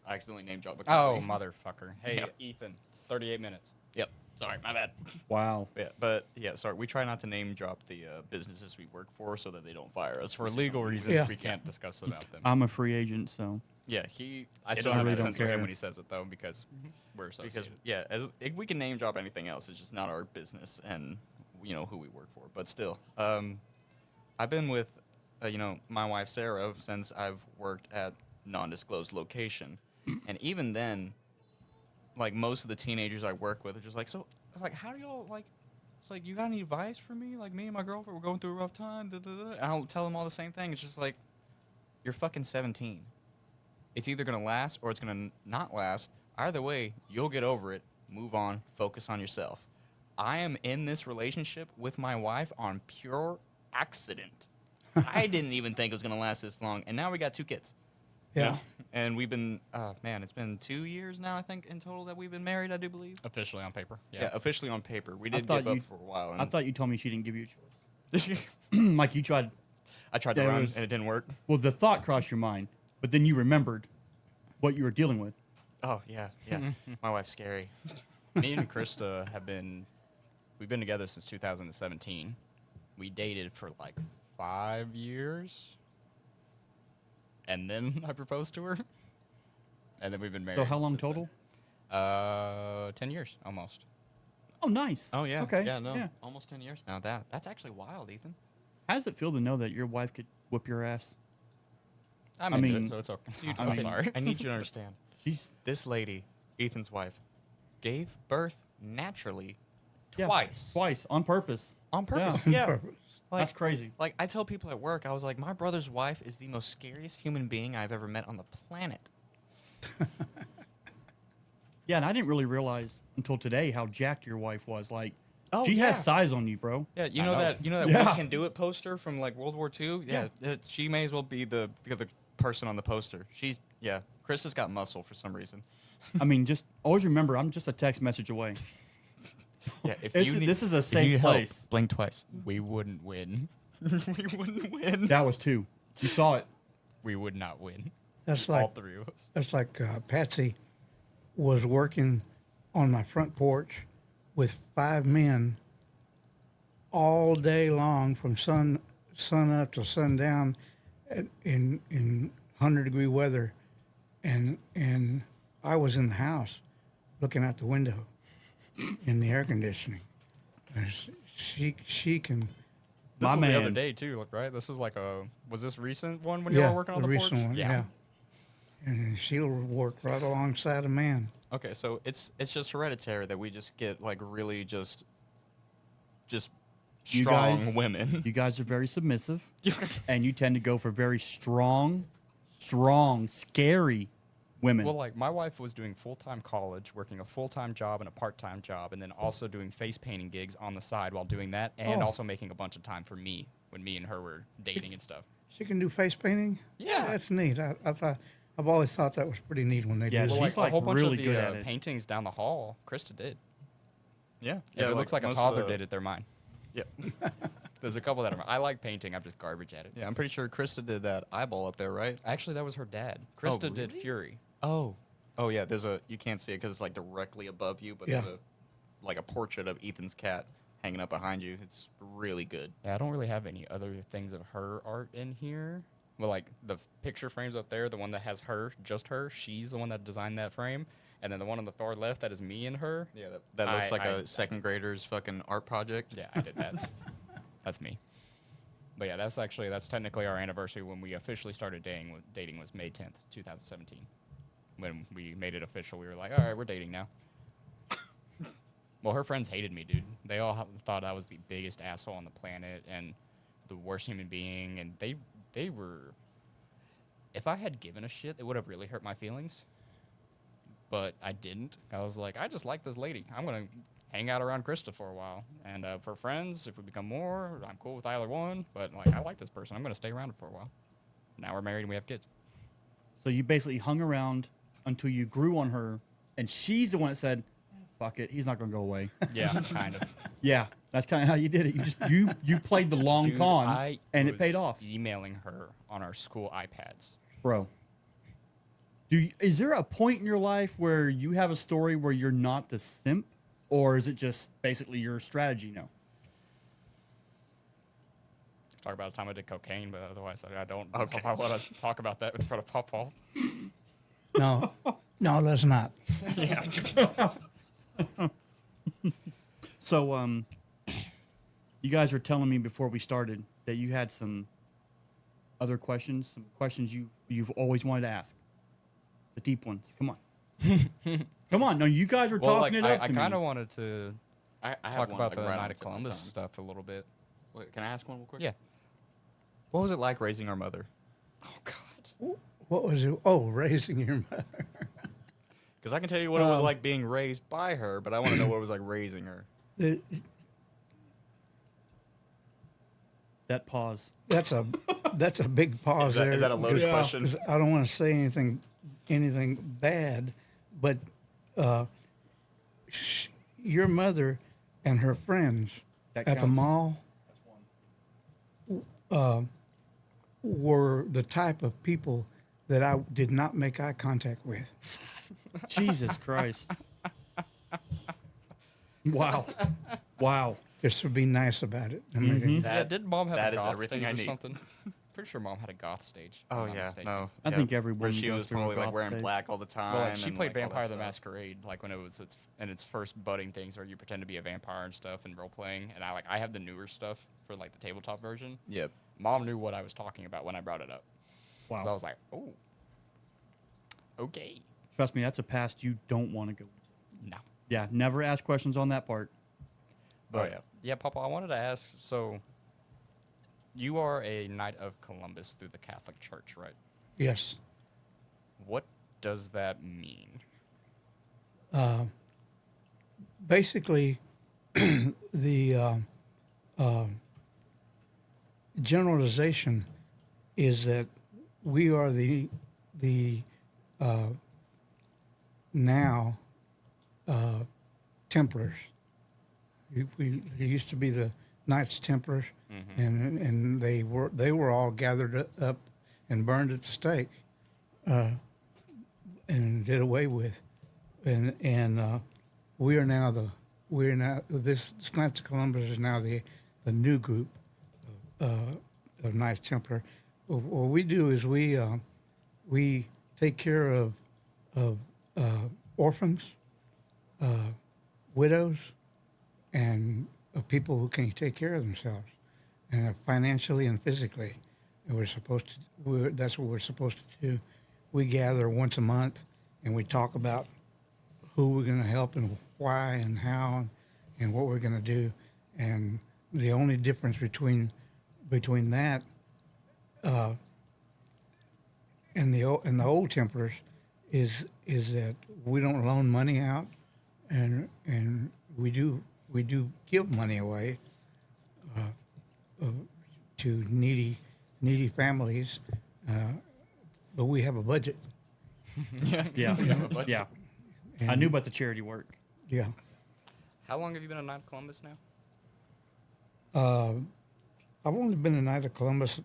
I accidentally name dropped. a Oh, company. motherfucker. Hey, Yep. Ethan, 38 minutes. Yep. Sorry, my bad. Wow. Yeah, but yeah, sorry. We try not to name drop the businesses we work for so that they don't fire us For saying legal something. reasons, Yeah. we can't discuss about them. I'm a free agent, so Yeah, I it still doesn't have really to don't censor him care. when he says it, though, because we're associated. because we can name drop anything else. It's just not our business and you know who we work for. But still, I've been with my wife Sarah since I've worked at non-disclosed location, and even then, like most of the teenagers I work with are just like, so I was like, how do y'all like It's like, you got any advice for me? Like, me and my girlfriend were going through a rough time. Da, da, da. And I'll tell them all the same thing. It's just like, you're fucking 17. It's either going to last or it's going to not last. Either way, you'll get over it, move on, focus on yourself. I am in this relationship with my wife on pure accident. I didn't even think it was going to last this long. And now we got 2 kids. Yeah. You know? And we've been, it's been 2 years now, I think, in total that we've been married, I do believe. Officially on paper. Yeah, officially on paper. We I did thought give up you- for a while. I thought you told me she didn't give you a choice. thought Like you tried. I tried to Yeah, it run was- and it didn't work. Well, the thought crossed your mind, but then you remembered what you were dealing with. Oh, yeah. My wife's scary. Me and Krista we've been together since 2017. We dated for like 5 years. And then I proposed to her. And then we've been married. So how long since total? then. 10 years, almost. Oh, nice. Oh, yeah. Okay. Yeah, no. Yeah. Almost 10 years now. That's actually wild, Ethan. How does it feel to know that your wife could whip your ass? I'm I into mean- it, so it's okay. Dude, I I'm mean- sorry. I need you to understand. She's This lady, Ethan's wife, gave birth naturally yeah, twice. on purpose. On purpose. On Yeah. purpose. Like, That's crazy. Like, I tell people at work, I was like, my brother's wife is the most scariest human being I've ever met on the planet. Yeah, and I didn't really realize until today how jacked your wife was. Like, Oh, she yeah. has size on you, bro. Yeah, you I know know. that Yeah. We Can Do It poster from like World War II? Yeah, she may as well be the person on the poster. Chris has got muscle for some reason. I mean, just always remember, I'm just a text message away. Yeah, if This is a If you safe help, place. blink twice. We wouldn't win. We wouldn't win. That was 2. You saw it. We would not win. That's All like 3 of us. that's like Patsy was working on my front porch with 5 men all day long from sun up to sundown in 100-degree weather, and I was in the house looking out the window in the air conditioning. And she can. This My was the other man. day, too, right? This was like was this recent one when Yeah, you were working on the the recent porch? one. Yeah. And she'll work right alongside a man. Okay, so it's just hereditary that we just get like really just You strong guys- women. You guys are very submissive, and you tend to go for very strong, scary women. Well, like, my wife was doing full-time college, working a full-time job and a part-time job, and then also doing face painting gigs on the side while doing that, and Oh. also making a bunch of time for me when me and her were dating and stuff. She can do face painting. Yeah. That's neat. I've always thought that was pretty neat when they Yeah, do. she's that. Like, like a whole bunch really of the good at it. paintings down the hall, Krista did. Yeah, If it looks like a most of toddler the- did it, they're mine. Yeah, There's a couple that are. I like painting. I'm just garbage at it. yeah. I'm pretty sure Krista did that eyeball up there, right? Actually, that was her dad. Krista did really? Fury. Oh, yeah. You can't see it because it's like directly above you, but Yeah. there's like a portrait of Ethan's cat hanging up behind you. It's really good. Yeah, I don't really have any other things of her art in here. Well, like the picture frames up there, the one that has her, just her, she's the one that designed that frame. And then the one on the far left, that is me and her. Yeah, that looks like I- a second grader's fucking art project. Yeah, I did that. That's me. But yeah, that's technically our anniversary when we officially started dating was May 10th, 2017. When we made it official, we were like, all right, we're dating now. Well, her friends hated me, dude. They all thought I was the biggest asshole on the planet and the worst human being. And they were, if I had given a shit, it would have really hurt my feelings. But I didn't. I was like, I just like this lady. I'm going to hang out around Krista for a while. And for friends, if we become more, I'm cool with either one. But like, I like this person. I'm going to stay around for a while. Now we're married and we have kids. So you basically hung around until you grew on her, and she's the one that said, "Fuck it, he's not gonna go away." Yeah, kind of. Yeah, that's kind of how you did it. You just you played the long Dude, con, I and it was paid off, Emailing her on our school iPads. bro. Is there a point in your life where you have a story where you're not the simp, or is it just basically your strategy now? Talk about a time I did cocaine, but otherwise I don't. Okay. I want to talk about that in front of Pawpaw. No, let's not. So, you guys were telling me before we started that you had some other questions, some questions you've always wanted to ask. The deep ones. Come on. Come on. No, you guys were Well, talking like, it up I to kind of me. wanted to I have talk one, about like, the right on Night the of tip my Columbus tongue. stuff a little bit. Wait, can I ask one real quick? Yeah. What was it like raising our mother? Oh God. What was it? Oh, raising your mother. Because I can tell you what it was like being raised by her, but I want to know what it was like raising her. It- That pause. That's a big pause there. Is that a loaded Yeah. question? 'Cause I don't want to say anything bad, but your mother and her friends That at the counts. mall were the type of people that I did not make eye contact with. Jesus Christ. Wow. Wow. Just to be nice about it. I mean, Mhm. Yeah, did Mom have that a is goth everything stage I or need. something? Pretty sure Mom had a goth stage. if Oh I'm not yeah, mistaken. no. I yeah. think every Where woman she goes was through a probably like goth wearing stage. black all the time. Well, like she and, played like, all that Vampire the stuff. Masquerade, like when it was its first budding things where you pretend to be a vampire and stuff and role playing. And I have the newer stuff for like the tabletop version. Yep. Mom knew what I was talking about when I brought it up, so I Wow. was like, oh, okay, Trust me, that's a past you don't want to go. no. Yeah, never ask questions on that part. But yeah, Papa, I wanted to ask. So, you are a Knight of Columbus through the Catholic Church, right? yes. What does that mean? Basically, the generalization is that we are the now Templars. There used to be the Knights Templars, and they were all gathered up and burned at the stake, and did away with, and we're now this Knights of Columbus is now the new group of Knights Templar. What we do is we take care of orphans, widows, and people who can't take care of themselves, and financially and physically. And that's what we're supposed to do. We gather once a month, and we talk about who we're going to help and why and how and what we're going to do. And the only difference between that and the old Templars is that we don't loan money out, and we do give money away to needy families, but we have a budget. Yeah. Yeah. I knew about the charity work. Yeah. How long have you been a Knight of Columbus now? I've only been a Knight of Columbus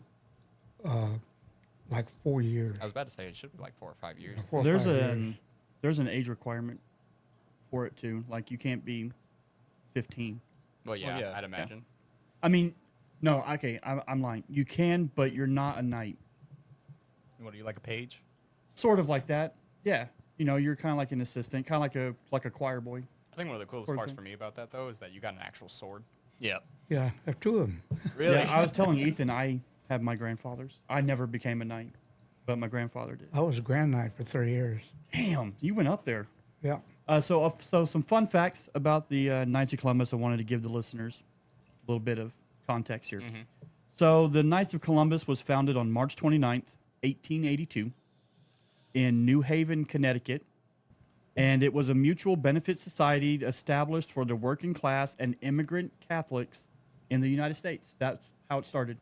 like 4 years. I was about to say it should be like 4 or 5 years. 4 or There's 5 a years. there's an age requirement for it too. Like you can't be 15. Well, yeah, yeah. I'd imagine. I mean, no, okay, I'm lying. You can, but you're not a knight. What are you, like a page? Sort of like that. Yeah. You know, you're kind of like an assistant, kind of like a choir boy. I think one of the coolest Sort of parts thing. for me about that though is that you got an actual sword. Yeah. Yeah, I have 2 of them. Really? Yeah, I was telling Ethan I have my grandfather's. I never became a knight, but my grandfather did. I was a Grand Knight for 3 years. Damn, you went up there. Yeah. So some fun facts about the Knights of Columbus. I wanted to give the listeners a little bit of context here. So the Knights of Columbus was founded on March 29th, 1882 in New Haven, Connecticut. And it was a mutual benefit society established for the working class and immigrant Catholics in the United States. That's how it started.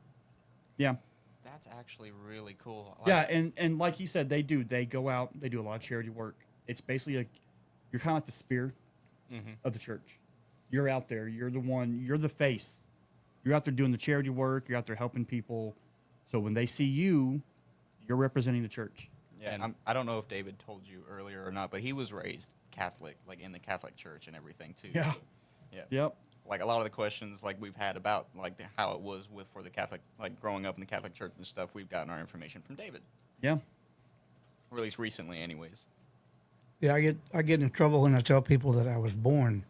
Yeah. That's actually really cool. Like, Yeah, and like he said, they go out, they do a lot of charity work. It's basically you're kind of like the spear of the church. You're out there, you're the one, you're the face. You're out there doing the charity work, you're out there helping people. So when they see you, you're representing the church. Yeah, and I don't know if David told you earlier or not, but he was raised Catholic, like in the Catholic Church and everything too. Yeah. So, yeah. Yep. Like a lot of the questions like we've had about like how it was for the Catholic, like growing up in the Catholic Church and stuff, we've gotten our information from David, Yeah. or at least recently, anyways. Yeah, I get in trouble when I tell people that I was born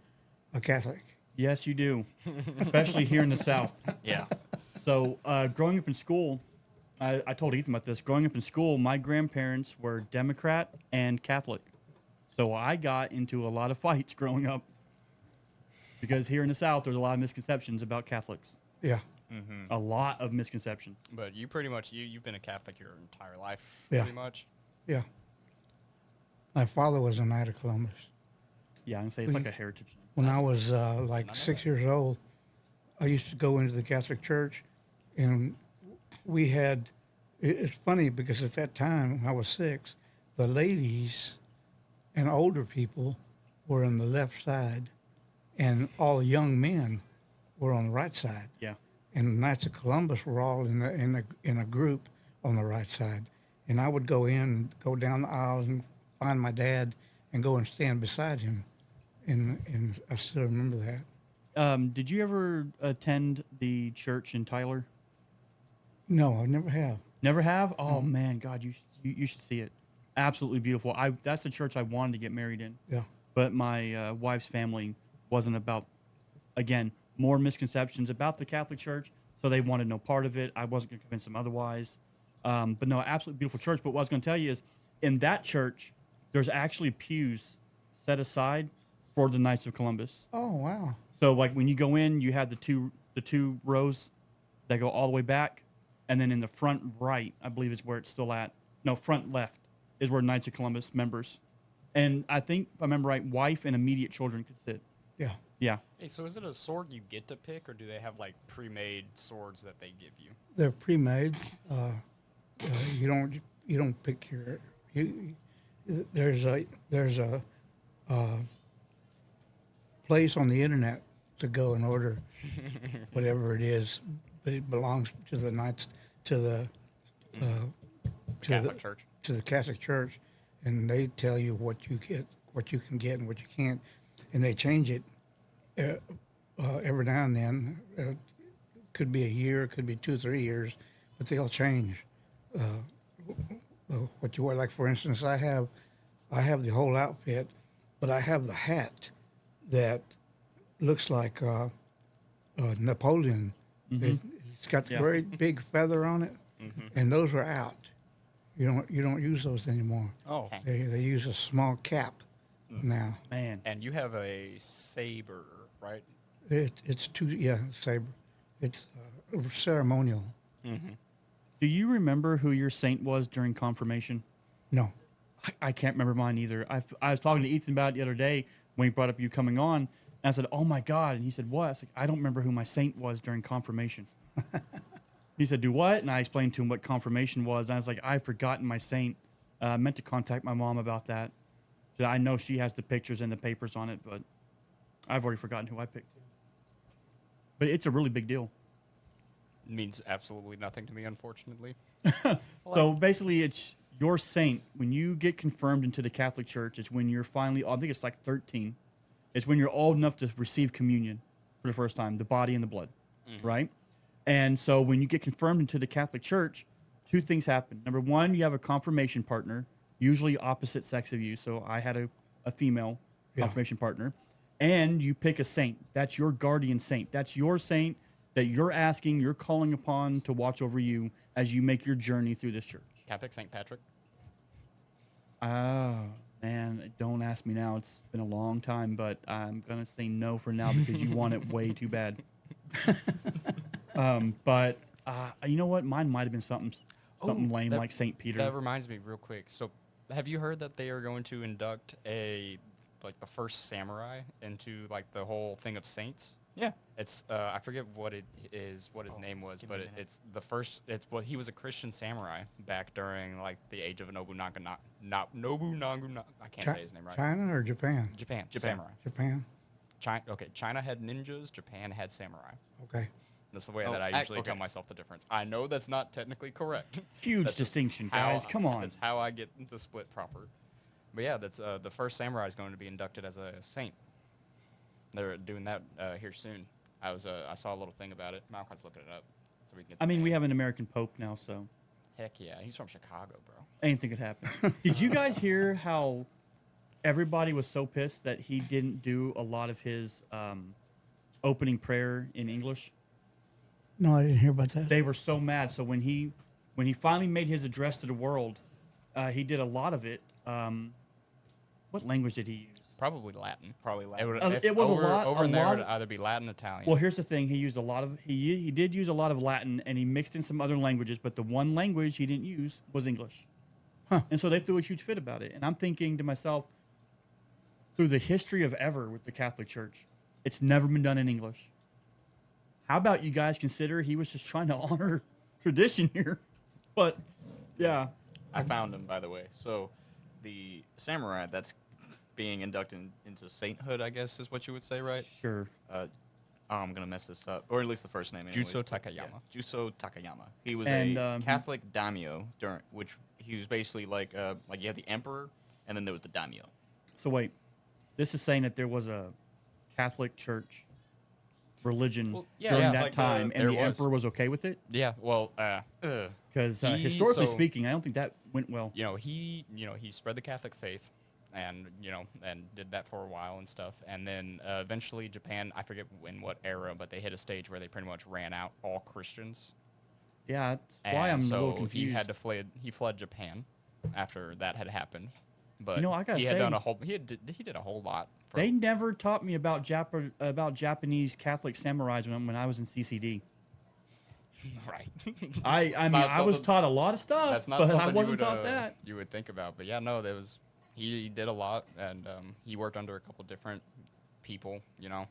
a Catholic. Yes, you do. Especially here in the South. Yeah. So growing up in school, I told Ethan about this. Growing up in school, my grandparents were Democrat and Catholic. So I got into a lot of fights growing up because here in the South, there's a lot of misconceptions about Catholics. Yeah. A lot of misconceptions. But you pretty much you've been a Catholic your entire life, Yeah. pretty much. Yeah. My father was a Knight of Columbus. Yeah, I'm gonna say it's like a heritage. When I was like 6 years old, I used to go into the Catholic Church, and we had. It's funny because at that time, when I was 6, the ladies and older people were on the left side, and all the young men were on the right side. Yeah. And the Knights of Columbus were all in a group on the right side. And I would go down the aisle and find my dad and go and stand beside him. And I still remember that. Did you ever attend the church in Tyler? No, I never have. Never have? Oh man, God, you should see it. Absolutely beautiful. That's the church I wanted to get married in. Yeah. But my wife's family wasn't about, again, more misconceptions about the Catholic Church, so they wanted no part of it. I wasn't going to convince them otherwise. But no, absolutely beautiful church. But what I was going to tell you is, in that church, there's actually pews set aside for the Knights of Columbus. Oh, wow. So like when you go in, you have the two rows that go all the way back, and then in the front right, I believe is where it's still at. No, front left is where Knights of Columbus members. And I think, if I remember right, wife and immediate children could sit. Yeah. Yeah. Hey, so is it a sword you get to pick, or do they have like pre-made swords that they give you? They're pre-made. You don't pick your. There's a place on the internet to go and order whatever it is, but it belongs to the Knights, to the Catholic Church. to the Catholic Church, and they tell you what you get, what you can get, and what you can't, and they change it every now and then. Could be a year, could be 2-3 years, but they'll change what you wear. Like for instance, I have the whole outfit, but I have the hat that looks like Napoleon. It's got the very big feather on it, and those are out. You don't use those anymore. Oh. They use a small cap now. Man. And you have a saber, right? It's saber. It's ceremonial. Do you remember who your saint was during confirmation? No. I can't remember mine either. I was talking to Ethan about it the other day when he brought up you coming on, and I said, "Oh my God!" And he said, "What?" I was like, "I don't remember who my saint was during confirmation." He said, "Do what?" And I explained to him what confirmation was. And I was like, "I've forgotten my saint. I meant to contact my mom about that. I know she has the pictures and the papers on it, but I've already forgotten who I picked." But it's a really big deal. Means absolutely nothing to me, unfortunately. So basically, it's your saint. When you get confirmed into the Catholic Church, it's when you're finally, I think it's like 13. It's when you're old enough to receive communion for the first time, the body and the blood, right? And so when you get confirmed into the Catholic Church, 2 things happen. Number one, you have a confirmation partner, usually opposite sex of you. So I had a female confirmation partner. And you pick a saint. That's your guardian saint. That's your saint that you're calling upon to watch over you as you make your journey through this church. Can I pick St. Patrick? Oh, man, don't ask me now. It's been a long time, but I'm going to say no for now because you want it way too bad. But you know what? Mine might have been something lame like St. Peter. That reminds me real quick. So have you heard that they are going to induct the first samurai into like the whole thing of saints? Yeah. It's I forget what it is, what his name was, but it's the first. He was a Christian samurai back during like the age of Nobunaga. I can't say his name right. China or Japan? Japan. Samurai. Japan. China had ninjas. Japan had samurai. Okay. That's the way that I usually tell myself the difference. I know that's not technically correct. Huge That's just distinction, how- guys. Come on. That's how I get the split proper. But yeah, that's the first samurai is going to be inducted as a saint. They're doing that here soon. I saw a little thing about it. Malcolm's looking it up, so we can get. I mean, we name. have an American Pope now, so Heck yeah, he's from Chicago, bro. anything could happen. Did you guys hear how everybody was so pissed that he didn't do a lot of his opening prayer in English? No, I didn't hear about that. They were so mad. So when he finally made his address to the world, he did a lot of it what language did he use? Probably Latin. Probably Latin. It was over, a lot. over a in there. lot It'd either be Latin, Italian. Well, here's the thing. He used a lot of he did use a lot of Latin, and he mixed in some other languages. But the one language he didn't use was English, and so they threw a huge fit about it. And I'm thinking to myself, through the history of ever with the Catholic Church, it's never been done in English. How about you guys consider he was just trying to honor tradition here? But yeah, I found him, by the way. So the samurai that's being inducted into sainthood, I guess is what you would say, right? sure. I'm going to mess this up. Or at least the first name. anyways. Jutsu Takayama. Yeah, Juso Takayama. He was And, a Catholic daimyo, which he was basically like you had the emperor, and then there was the daimyo. So wait, this is saying that there was a Catholic Church religion Well, yeah, during yeah, that like the- time, and there the was. emperor was okay with it. yeah. Well, Because He- historically so- speaking, I don't think that went well. he spread the Catholic faith, and and did that for a while and stuff, and then eventually Japan, I forget in what era, but they hit a stage where they pretty much ran out all Christians. Yeah, that's And why I'm so a little confused. he had to flee. He fled Japan after that had happened. But I gotta he had say- done a whole. He did a whole lot. For, They never taught me about Japanese Catholic samurais when I was in CCD. right. I mean, Not I was something- taught a lot of stuff, That's not but something I wasn't you would, taught that. you would think about. But yeah, no, there was. He did a lot, and he worked under a couple different people. And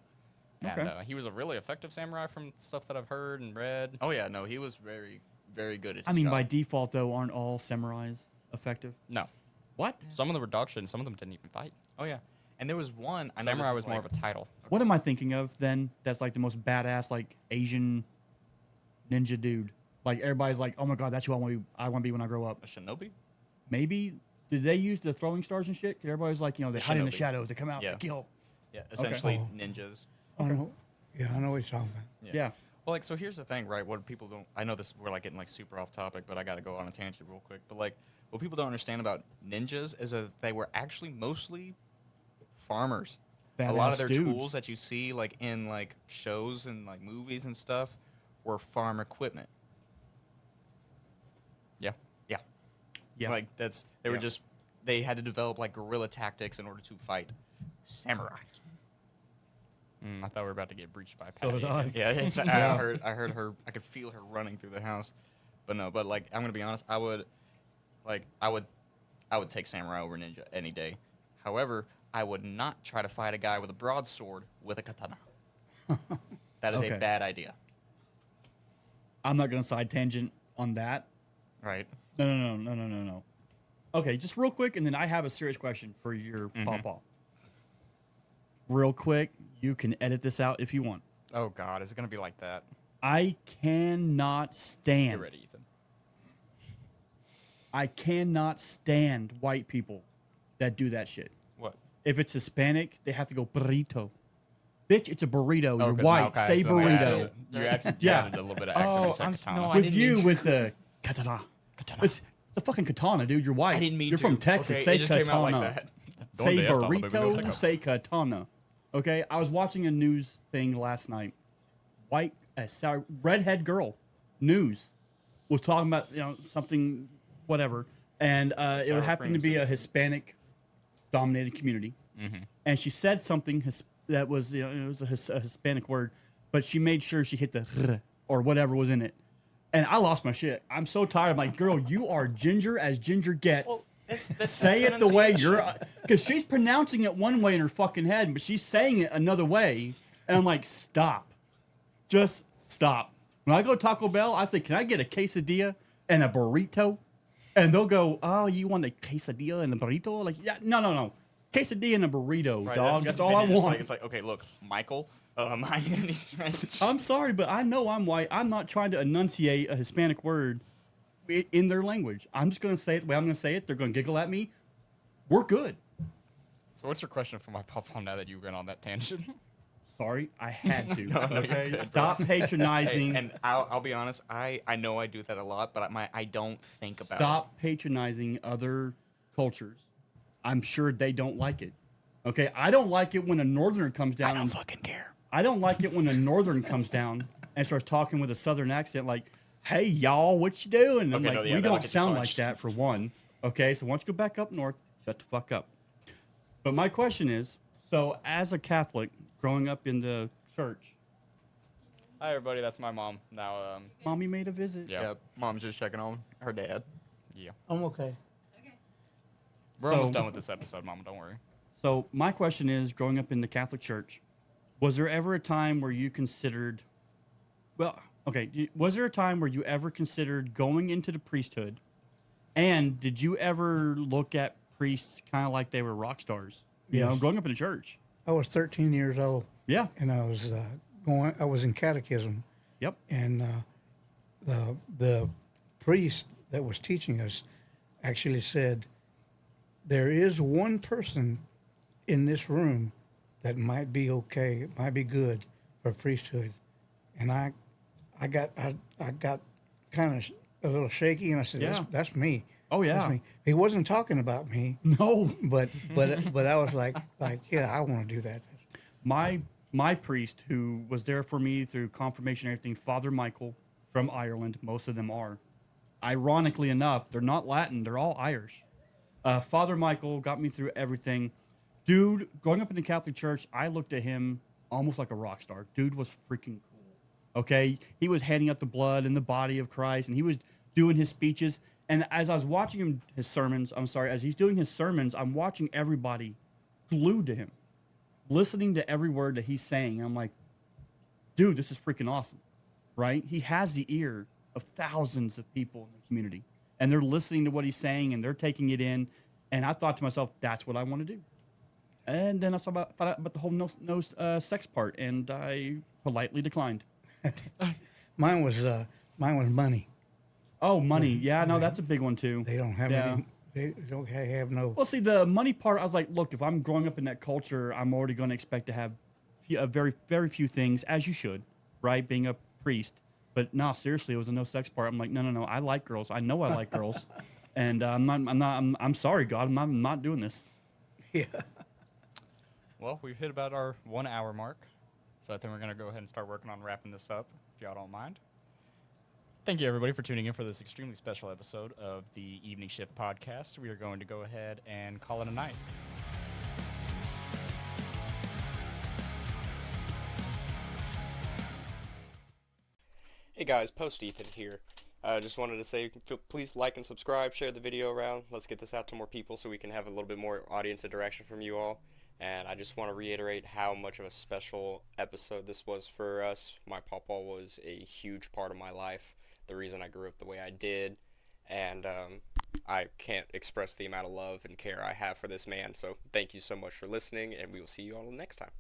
Okay. he was a really effective samurai from stuff that I've heard and read. Oh, yeah, no, he was very, very good at his I mean, job. by default, though, aren't all samurais effective? No, What? some of them were dog shit, and some of them didn't even fight. Oh, yeah. And there was one. I know Samurai this was is more like- of a title. What am I thinking of then? That's like the most badass, like Asian ninja dude. Like everybody's like, oh my god, that's who I want to be when I grow up. a shinobi? Maybe did they use the throwing stars and shit? 'Cause everybody's like, they hide in the shinobi. shadows, they come out, Yeah. they kill. Yeah, essentially Oh. ninjas. I know. Yeah, I know what you're talking about. Yeah. Well, like, so here's the thing, right? What people don't, I know this, we're like getting like super off topic, but I got to go on a tangent real quick. But like, what people don't understand about ninjas is that they were actually mostly farmers. A lot Badass of their dudes. tools that you see like in like shows and like movies and stuff were farm equipment. Yeah. Yeah. Yeah. Like they were Yeah. just, they had to develop like guerrilla tactics in order to fight samurai. I thought we were about to get breached by So Patty. did I. Yeah, it's, Yeah. I heard her. I could feel her running through the house, but no. But like, I'm gonna be honest. I would take samurai over ninja any day. However, I would not try to fight a guy with a broadsword with a katana. That is Okay. a bad idea, I'm not gonna side tangent on that. right? No. Okay, just real quick, and then I have a serious question for your pawpaw. Real quick, you can edit this out if you want. Oh God, is it gonna be like that? I cannot Get stand. ready, Ethan. I cannot stand white people that do that shit. What? If it's Hispanic, they have to go burrito. Bitch, it's a burrito. You're 'cause white. Malachi Say said that. burrito. You actually Yeah. added a little bit of accent. when you said I'm- katana. no, I With didn't you, mean to. with the katana. Katana. It's the fucking katana, dude. You're white. I didn't mean You're to. from Texas. Okay, say it just came katana. out like that. Say Donde está la bebida burrito. teca? Say katana. Okay, I was watching a news thing last night. Redhead girl, news, was talking about something, whatever, and it Sour happened cream to be a citizen. Hispanic-dominated community, and she said something that was it was a Hispanic word, but she made sure she hit the r or whatever was in it, and I lost my shit. I'm so tired. I'm like, girl, you are ginger as ginger gets. Say it the way you're, because she's pronouncing it one way in her fucking head, but she's saying it another way, and I'm like, stop, just stop. When I go to Taco Bell, I say, can I get a quesadilla and a burrito? And they'll go, oh, you want a quesadilla and a burrito? Like, yeah, no, quesadilla and a burrito, Right, dog. That's all I and you're just want. It's like, okay, look, Michael, I'm gonna need French. I'm sorry, but I know I'm white. I'm not trying to enunciate a Hispanic word in their language. I'm just going to say it the way I'm going to say it. They're going to giggle at me. We're good. So what's your question for my papa now that you went on that tangent? Sorry, I had to. No, you're okay, good, stop patronizing. And I'll be honest, I know I do that a lot, but I don't think about it. Stop patronizing other cultures. I'm sure they don't like it. Okay, I don't like it when a northerner comes down. I don't fucking care. I don't like it when a northern comes down and starts talking with a southern accent like, hey, y'all, what you doing? And I'm Okay, like, no, yeah, we that'll don't get you sound like punched. that, for one. Okay, so once you go back up north, shut the fuck up. But my question is, so as a Catholic growing up in the church, Hi, everybody. That's my mom. Now, Mommy made a visit. yeah. Mom's just checking on her dad. Yeah. I'm okay. We're almost So- done with this episode, Mom. Don't worry. So my question is, growing up in the Catholic Church, was there ever a time where you considered, was there a time where you ever considered going into the priesthood? And did you ever look at priests kind of like they were rock stars? You know, Yes. growing up in the church. I was 13 years old, Yeah. and I was I was in catechism, Yep. and the priest that was teaching us actually said, there is one person in this room that might be okay, might be good for priesthood. And I got kind of a little shaky, and I said, Yeah. that's me. Oh, yeah. That's me. He wasn't talking about me, No. but I was like, yeah, I want to do that. My priest who was there for me through confirmation and everything, Father Michael from Ireland. Most of them are. Ironically enough, they're not Latin. They're all Irish. Father Michael got me through everything. Dude, growing up in the Catholic Church, I looked at him almost like a rock star. Dude was freaking cool. Okay? He was handing out the blood and the body of Christ, and he was doing his speeches. And as I was watching him, as he's doing his sermons, I'm watching everybody glued to him, listening to every word that he's saying. I'm like, dude, this is freaking awesome, right? He has the ear of thousands of people in the community, and they're listening to what he's saying, and they're taking it in. And I thought to myself, that's what I want to do. And then I found out about the whole no sex part, and I politely declined. Mine was money. Oh, money. Yeah, no, that's a big one, too. They don't have Yeah. any. They don't have no. Well, see, the money part, I was like, look, if I'm growing up in that culture, I'm already going to expect to have a very, very few things, as you should, right? Being a priest. But no, seriously, it was a no sex part. I'm like, no. I like girls. I know I like girls, and I'm sorry, God, I'm not doing this. Yeah. Well, we've hit about our 1 hour mark. So I think we're going to go ahead and start working on wrapping this up, if y'all don't mind. Thank you, everybody, for tuning in for this extremely special episode of the Evening Shift Podcast. We are going to go ahead and call it a night. Hey guys, Post Ethan here. Just wanted to say, please like and subscribe, share the video around. Let's get this out to more people so we can have a little bit more audience interaction from you all. And I just want to reiterate how much of a special episode this was for us. My pawpaw was a huge part of my life, the reason I grew up the way I did. And I can't express the amount of love and care I have for this man. So thank you so much for listening, and we will see you all next time.